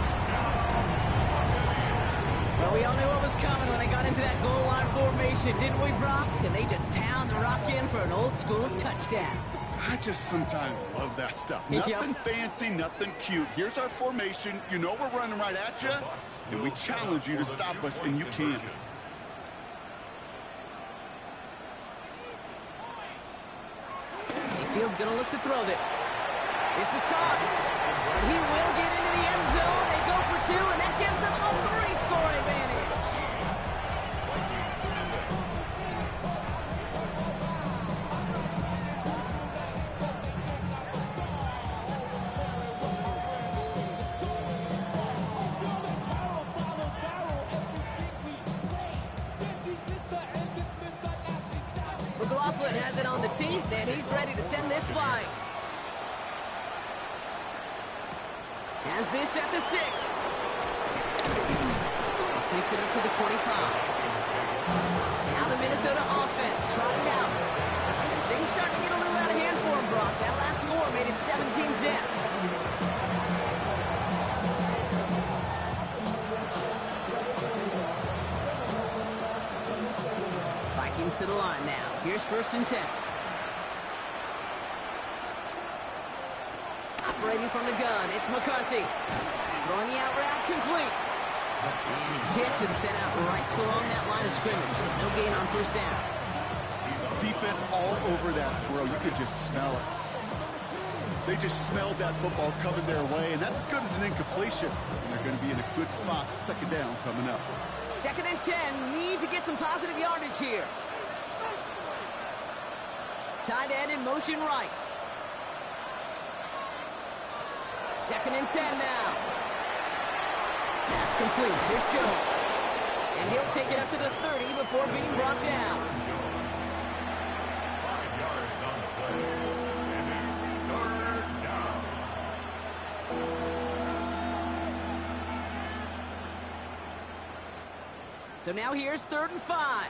Well, we all knew what was coming when they got into that goal line formation, didn't we, Brock? And they just pound the rock in for an old-school touchdown. I just sometimes love that stuff. Nothing fancy, nothing cute. Here's our formation. You know we're running right at you, and we challenge you to stop us, and you can't. Mayfield's going to look to throw this. This is caught. And he will get into the end zone. They go for 2, and that gives them a 3-score advantage. McLaughlin has it on the team, and he's ready to send this flying. Has this at the 6. This makes it up to the 25. Now the Minnesota offense trotting out. Things starting to get a little out of hand for him, Brock. That last score made it 17-zip. Vikings to the line now. Here's 1st and 10. Operating from the gun, it's McCarthy. Throwing the out route complete. And he's hit and sent out right along that line of scrimmage. So no gain on 1st down. defense all over that throw. You could just smell it. They just smelled that football coming their way, and that's as good as an incompletion. And they're going to be in a good spot. Second down coming up. 2nd and 10. Need to get some positive yardage here. Tight end in motion right. 2nd and 10 now. That's complete. Here's Jones. And he'll take it up to the 30 before being brought down. 5 yards on the play. And it's 3rd down. So now here's 3rd and 5.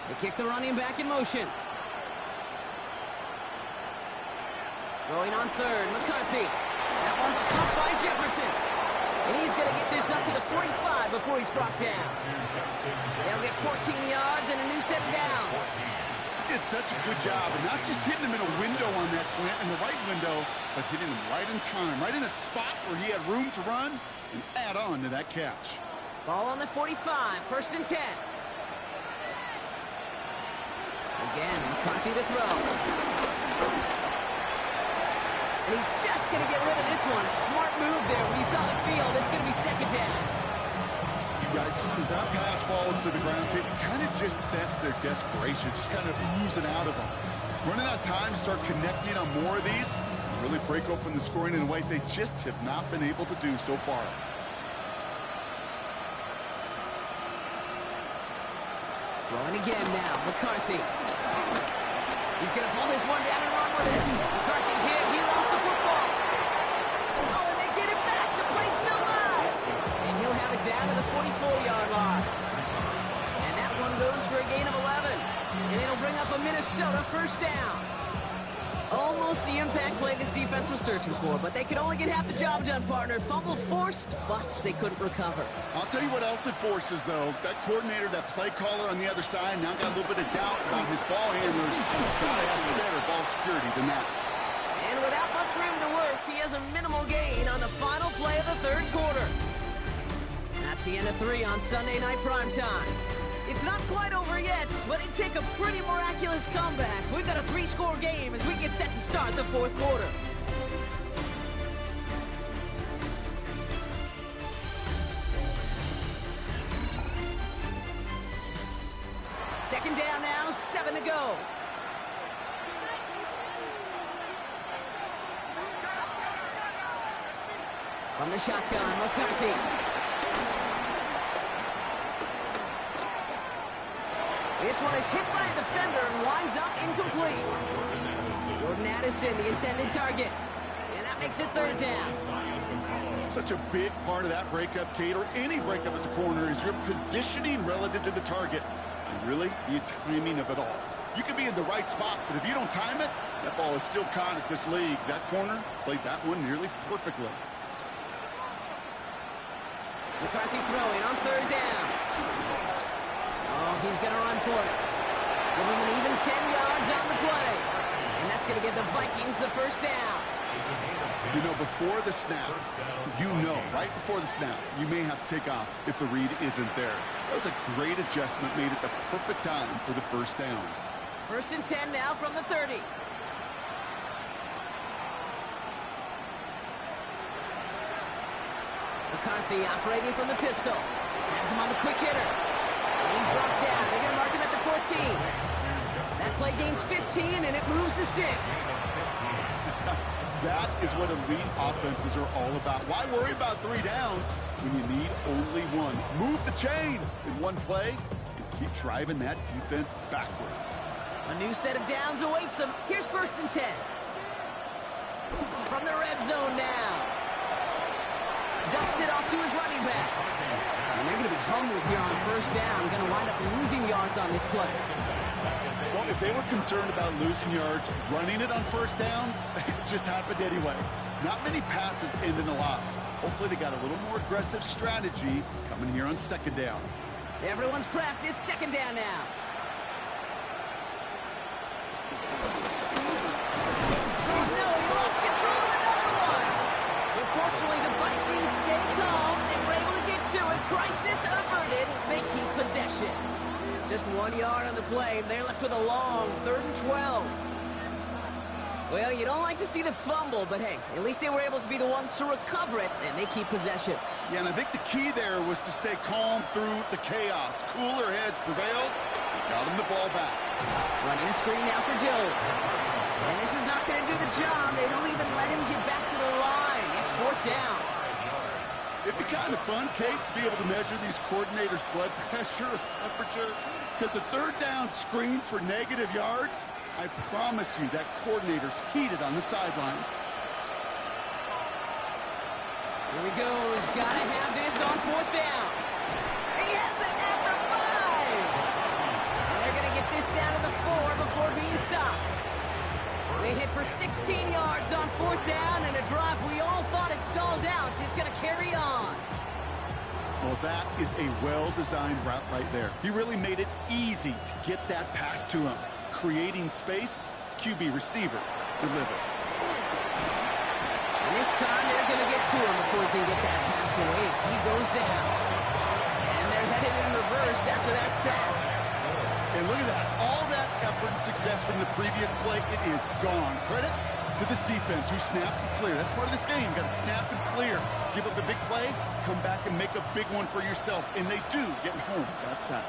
They kick the running back in motion. Throwing on 3rd, McCarthy. That one's caught by Jefferson. And he's going to get this up to the 45 before he's brought down. They'll get 14 yards and a new set of downs. Did such a good job, and not just hitting him in a window on that slant, in the right window, but hitting him right in time, right in a spot where he had room to run and add on to that catch. Ball on the 45, 1st and 10. Again, McCarthy to throw. And he's just going to get rid of this one. Smart move there. When you saw the field, it's going to be 2nd down. Yikes, as that pass falls to the ground, it kind of just sense their desperation, just kind of oozing out of them. Running out of time to start connecting on more of these, really break open the scoring in a way they just have not been able to do so far. Throwing again now, McCarthy. He's going to pull this one down and run with it. McCarthy hit, he lost the football. Oh, and they get it back. The play's still live. And he'll have it down to the 44-yard line. And that one goes for a gain of 11. And it'll bring up a Minnesota 1st down. Almost the impact play this defense was searching for, but they could only get half the job done, partner. Fumble forced, but they couldn't recover. I'll tell you what else it forces, though. That coordinator, that play caller on the other side, now got a little bit of doubt about his ball handlers. He's got to have better ball security than that. And without much room to work, he has a minimal gain on the final play of the 3rd quarter. That's the end of 3 on Sunday Night Primetime. It's not quite over yet, but it'd take a pretty miraculous comeback. We've got a 3-score game as we get set to start the 4th quarter. Second down now, 7 to go. From the shotgun, McCarthy. This one is hit by a defender and winds up incomplete. Jordan Addison, the intended target. And that makes it 3rd down. Such a big part of that breakup, Kate, or any breakup as a corner, is your positioning relative to the target. And really, the timing of it all. You can be in the right spot, but if you don't time it, that ball is still caught at this league. That corner played that one nearly perfectly. McCarthy throwing on 3rd down. Oh, he's going to run for it. Giving an even 10 yards on the play. And that's going to give the Vikings the 1st down. You know, before the snap, right before the snap, you may have to take off if the read isn't there. That was a great adjustment made at the perfect time for the 1st down. 1st and 10 now from the 30. McCarthy operating from the pistol. Has him on the quick hitter. And he's brought down. They're going to mark him at the 14. That play gains 15, and it moves the sticks. That is what elite offenses are all about. Why worry about 3 downs when you need only 1? Move the chains in one play and keep driving that defense backwards. A new set of downs awaits them. Here's 1st and 10. From the red zone now. Dumps it off to his running back. And they're going to be humbled here on 1st down. Going to wind up losing yards on this play. Well, if they were concerned about losing yards, running it on 1st down, it just happened anyway. Not many passes end in a loss. Hopefully they got a little more aggressive strategy coming here on 2nd down. Everyone's prepped. It's 2nd down now. No, he lost control of another one. Unfortunately, the Vikings stay calm. They were able to get to it. Crisis averted. They keep possession. Just 1 yard on the play. They're left with a long 3rd and 12. Well, you don't like to see the fumble, but hey, at least they were able to be the ones to recover it, and they keep possession. Yeah, and I think the key there was to stay calm through the chaos. Cooler heads prevailed. Got him the ball back. Running a screen now for Jones. And this is not going to do the job. They don't even let him get back to the line. It's 4th down. It'd be kind of fun, Kate, to be able to measure these coordinators' blood pressure or temperature, because a 3rd down screen for negative yards, I promise you that coordinator's heated on the sidelines. Here he goes. Got to have this on 4th down. He has it at the 5. And they're going to get this down to the 4 before being stopped. They hit for 16 yards on 4th down, and a drive we all thought had stalled out is going to carry on. Well, that is a well-designed route right there. He really made it easy to get that pass to him. Creating space, QB receiver delivered. And this time they're going to get to him before he can get that pass away as he goes down. And they're headed in reverse after that sack. And look at that. All that effort and success from the previous play, it is gone. Credit to this defense who snapped and clear. That's part of this game. You've got to snap and clear. Give up a big play, come back and make a big one for yourself. And they do get home that sack.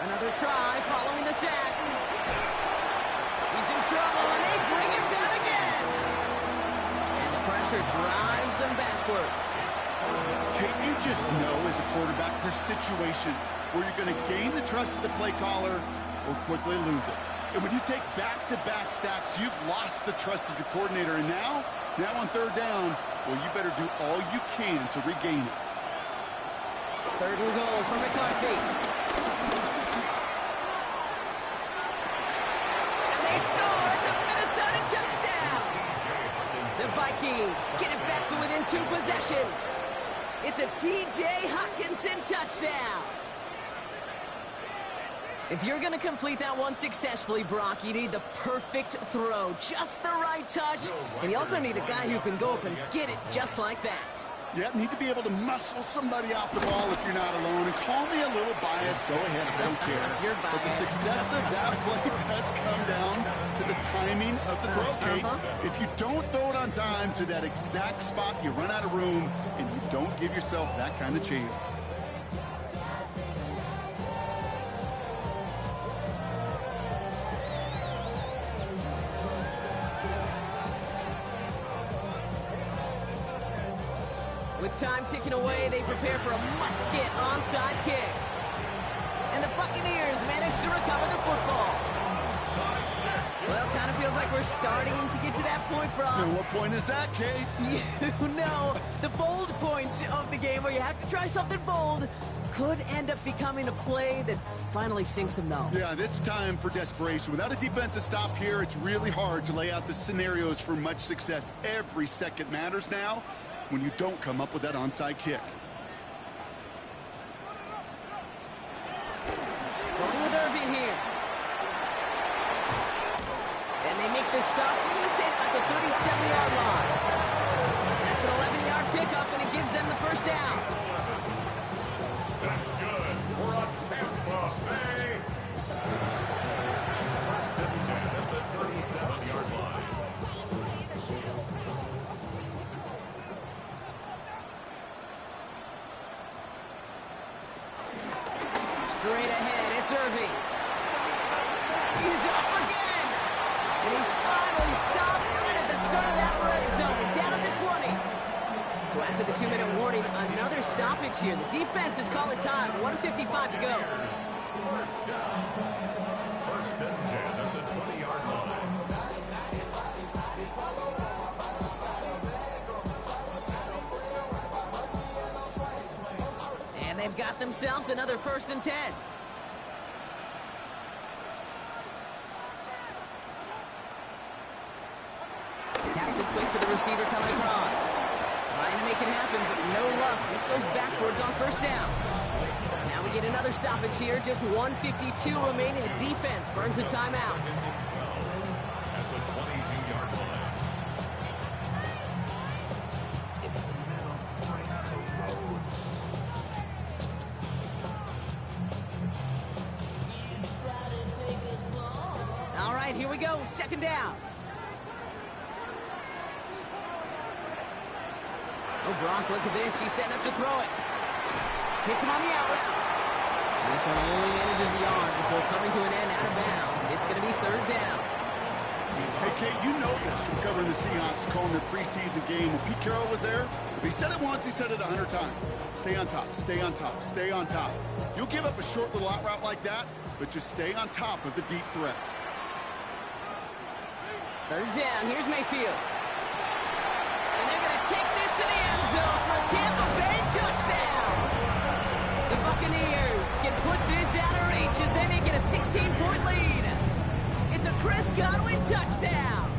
Another try following the sack. He's in trouble, and they bring him down again. And the pressure drives them backwards. Can you just know as a quarterback there's situations where you're going to gain the trust of the play caller or quickly lose it? And when you take back-to-back sacks, you've lost the trust of your coordinator. And now on 3rd down, well, you better do all you can to regain it. 3rd and goal for McCarthy. And they score. It's a Minnesota touchdown. The Vikings get it back to within 2 possessions. It's a T.J. Hockenson touchdown. If you're going to complete that one successfully, Brock, you need the perfect throw, just the right touch, and you also need a guy who can go up and get it just like that. Yeah, need to be able to muscle somebody off the ball if you're not alone. And call me a little biased. Go ahead. I don't care. You're biased. But the success of that play does come down to the timing of the throw, Kate. If you don't throw it on time to that exact spot, you run out of room, and you don't give yourself that kind of chance. With time ticking away, they prepare for a must-get onside kick. And the Buccaneers manage to recover the football. Well, kind of feels like we're starting to get to that point, Brock. And what point is that, Kate? You know, the bold point of the game where you have to try something bold could end up becoming a play that finally sinks them, though. Yeah, it's time for desperation. Without a defensive stop here, it's really hard to lay out the scenarios for much success. Every second matters now when you don't come up with that onside kick. Going with Irving here. And they make this stop, we're going to say about the 37-yard line. That's an 11-yard pickup, and it gives them the 1st down. That's good for a Tampa Bay. 1st and 10 at the 37-yard line. Straight ahead, it's Irving. He's up again. And he's finally stopped right at the start of that red zone, down at the 20. So after the 2-minute warning, another stoppage here. The defense has called it time. 1:55 to go. 1st and 10 at the 20-yard line. And they've got themselves another 1st and 10. Taps it quick to the receiver coming across. Trying to make it happen, but no luck. This goes backwards on 1st down. Now we get another stoppage here. Just 1:52 remaining. The defense burns a timeout. At the 22-yard line. right, here we go. Second down. Oh, Brock, look at this. He's setting up to throw it. Hits him on the out route. This one only manages a yard before coming to an end out of bounds. It's going to be third down. Hey, Kate, you know this from covering the Seahawks, calling their preseason game. When Pete Carroll was there, if he said it once, he said it 100 times. Stay on top, stay on top, stay on top. You'll give up a short little out route like that, but just stay on top of the deep threat. Third down. Here's Mayfield. And they're going to take this to the end zone for a Tampa Bay touchdown. The Buccaneers can put this out of reach as they make it a 16-point lead. It's a Chris Godwin touchdown.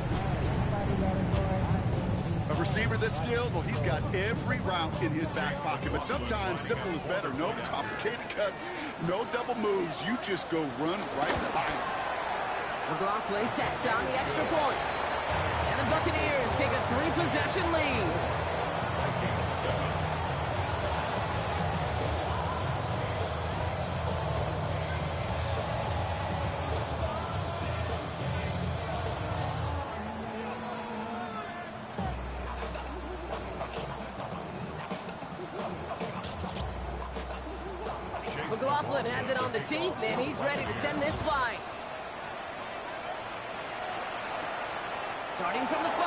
A receiver this skilled, well, he's got every route in his back pocket. But sometimes simple is better. No complicated cuts, no double moves. You just go run right behind. McLaughlin sacks on the extra point. And the Buccaneers take a 3-possession lead. McLaughlin has it on the tee, and he's ready to send this flying. Starting from the 5.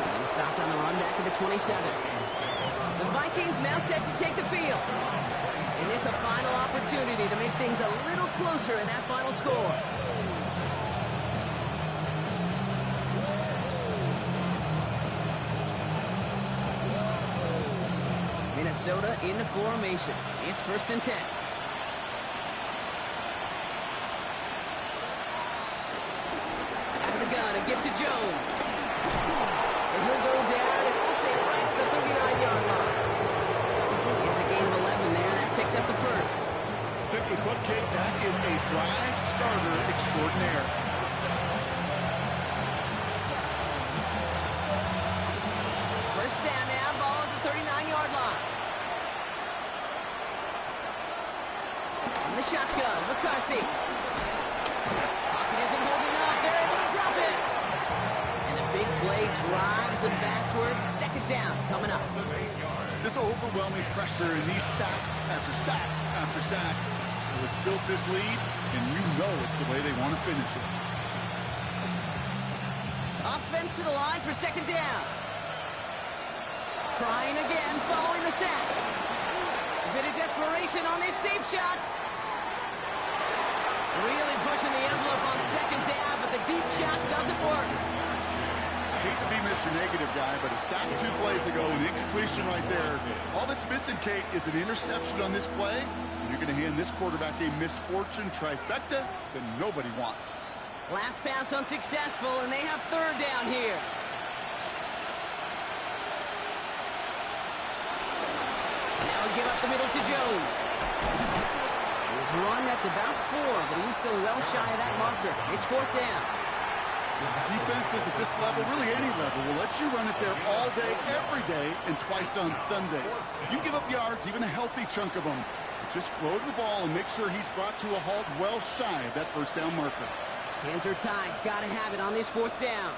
And he's stopped on the run back at the 27. The Vikings now set to take the field. And this a final opportunity to make things a little closer in that final score. Minnesota in the formation. It's 1st and 10. Out of the gun, a gift to Jones. And he'll go down, and we'll say right at the 39-yard line. It's a gain of 11 there. That picks up the first. Simply put, Kate, that is a drive starter extraordinaire. First down now, ball at the 39-yard line. The shotgun, McCarthy. Pocket isn't holding up. They're able to drop it. And the big play drives them backwards. Second down coming up. This overwhelming pressure and these sacks after sacks after sacks. Well, it's built this lead, and you know it's the way they want to finish it. Offense to the line for second down. Trying again, following the sack. A bit of desperation on this deep shot. Really pushing the envelope on second down, but the deep shot doesn't work. I hate to be Mr. Negative guy, but a sack 2 plays ago, an incompletion right there. All that's missing, Kate, is an interception on this play, and you're going to hand this quarterback a misfortune trifecta that nobody wants. Last pass unsuccessful, and they have third down here. Now give up the middle to Jones. His run, that's about 4, but he's still well shy of that marker. It's 4th down. Defenses at this level, really any level, will let you run it there all day, every day, and twice on Sundays. You give up yards, even a healthy chunk of them. But just float the ball and make sure he's brought to a halt well shy of that first down marker. Hands are tied. Gotta have it on this 4th down.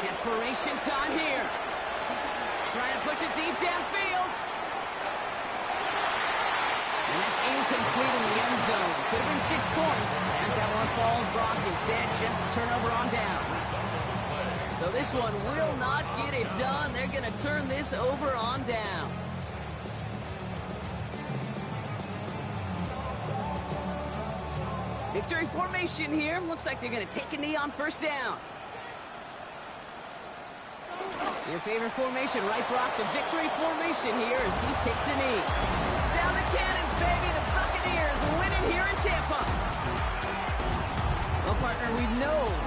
Desperation time here. Trying to push it deep downfield. And that's incomplete in the end zone. Could have been 6 points. As that one falls, Brock instead just turnover on downs. So this one will not get it done. They're going to turn this over on downs. Victory formation here. Looks like they're going to take a knee on first down. Your favorite formation, right, Brock? The victory formation here as he takes a knee. Sound the cannons, baby. The Buccaneers winning here in Tampa. Well, partner,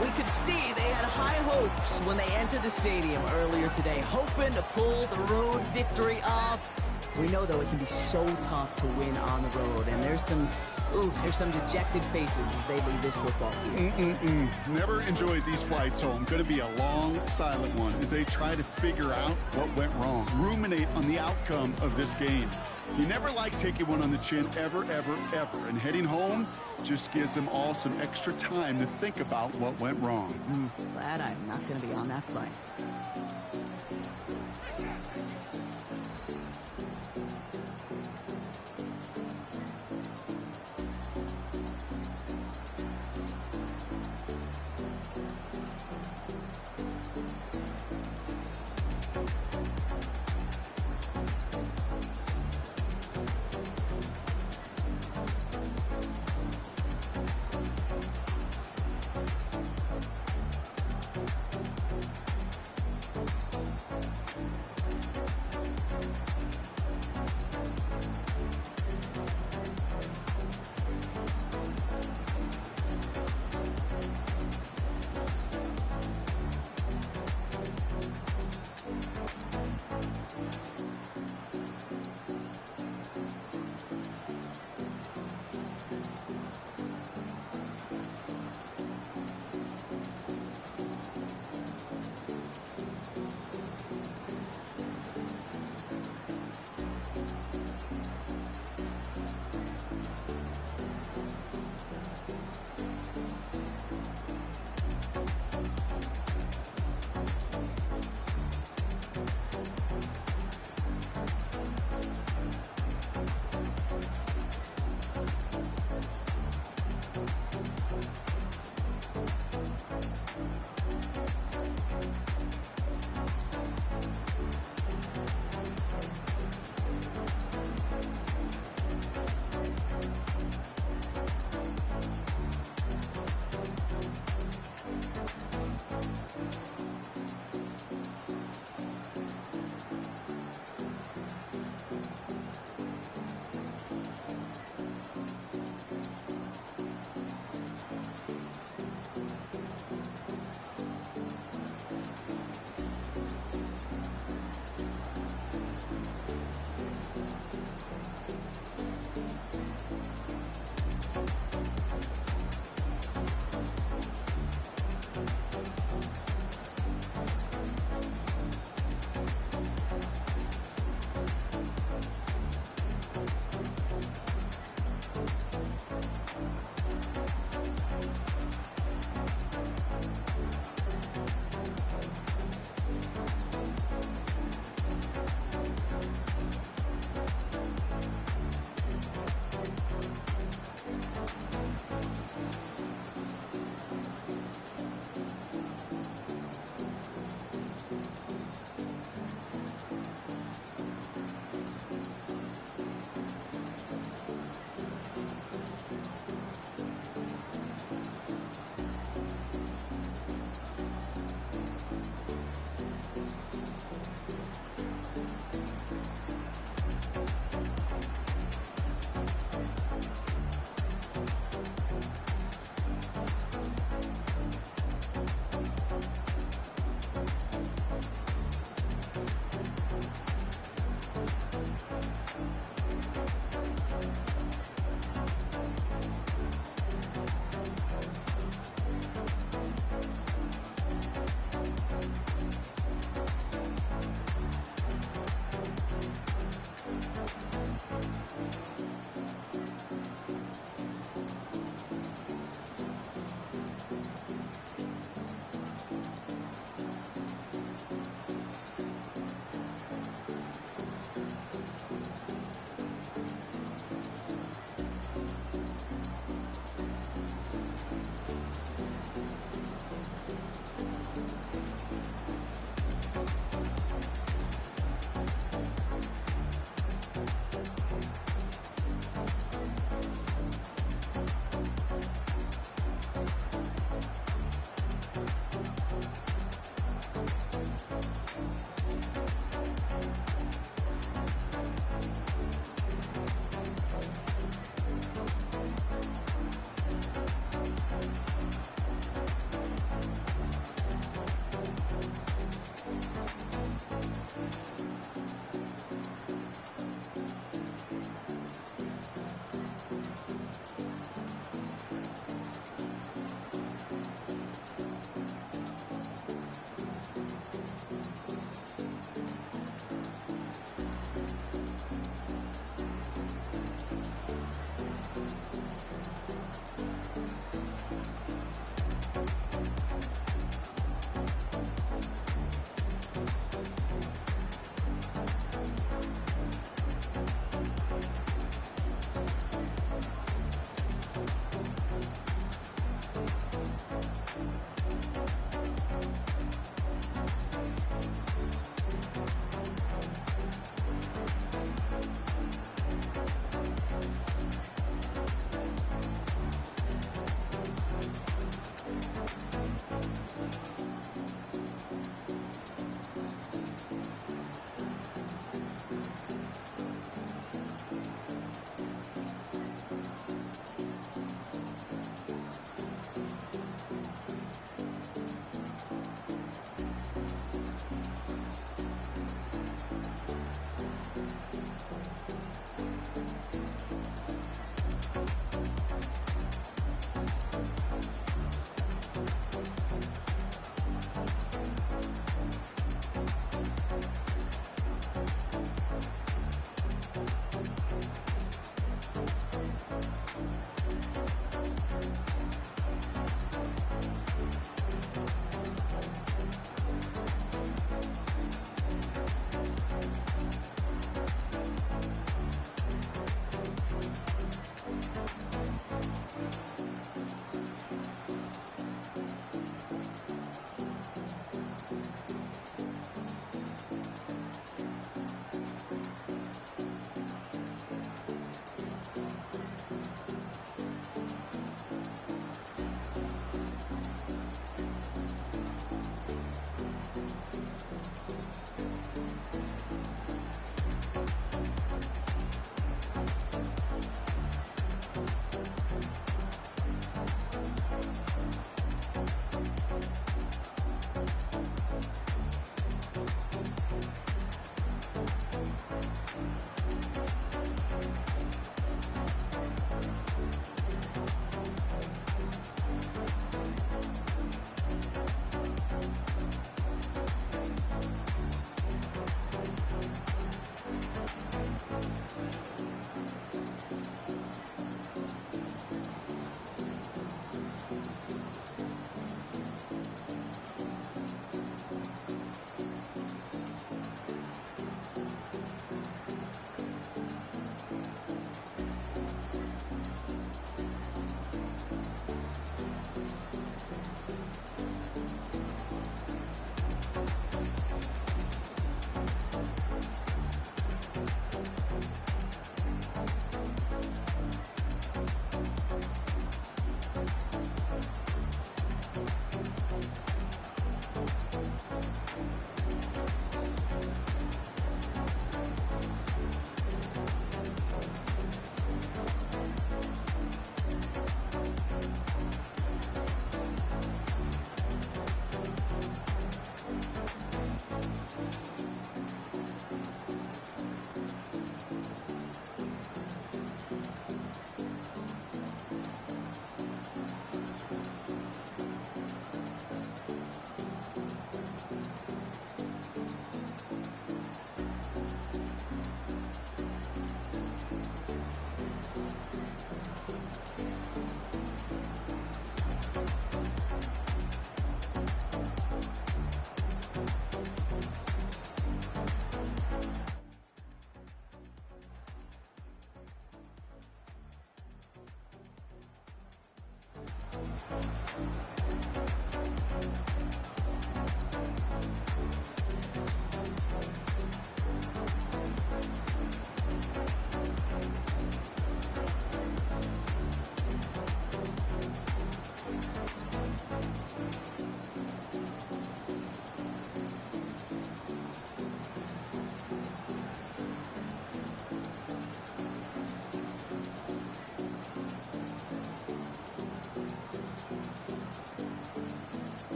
we could see they had high hopes when they entered the stadium earlier today, hoping to pull the road victory off. We know, though, it can be so tough to win on the road, and there's some dejected faces as they leave this football field. Never enjoyed these flights home. Going to be a long, silent one as they try to figure out what went wrong. Ruminate on the outcome of this game. You never like taking one on the chin, ever, ever, ever. And heading home just gives them all some extra time to think about what went wrong. Glad I'm not going to be on that flight.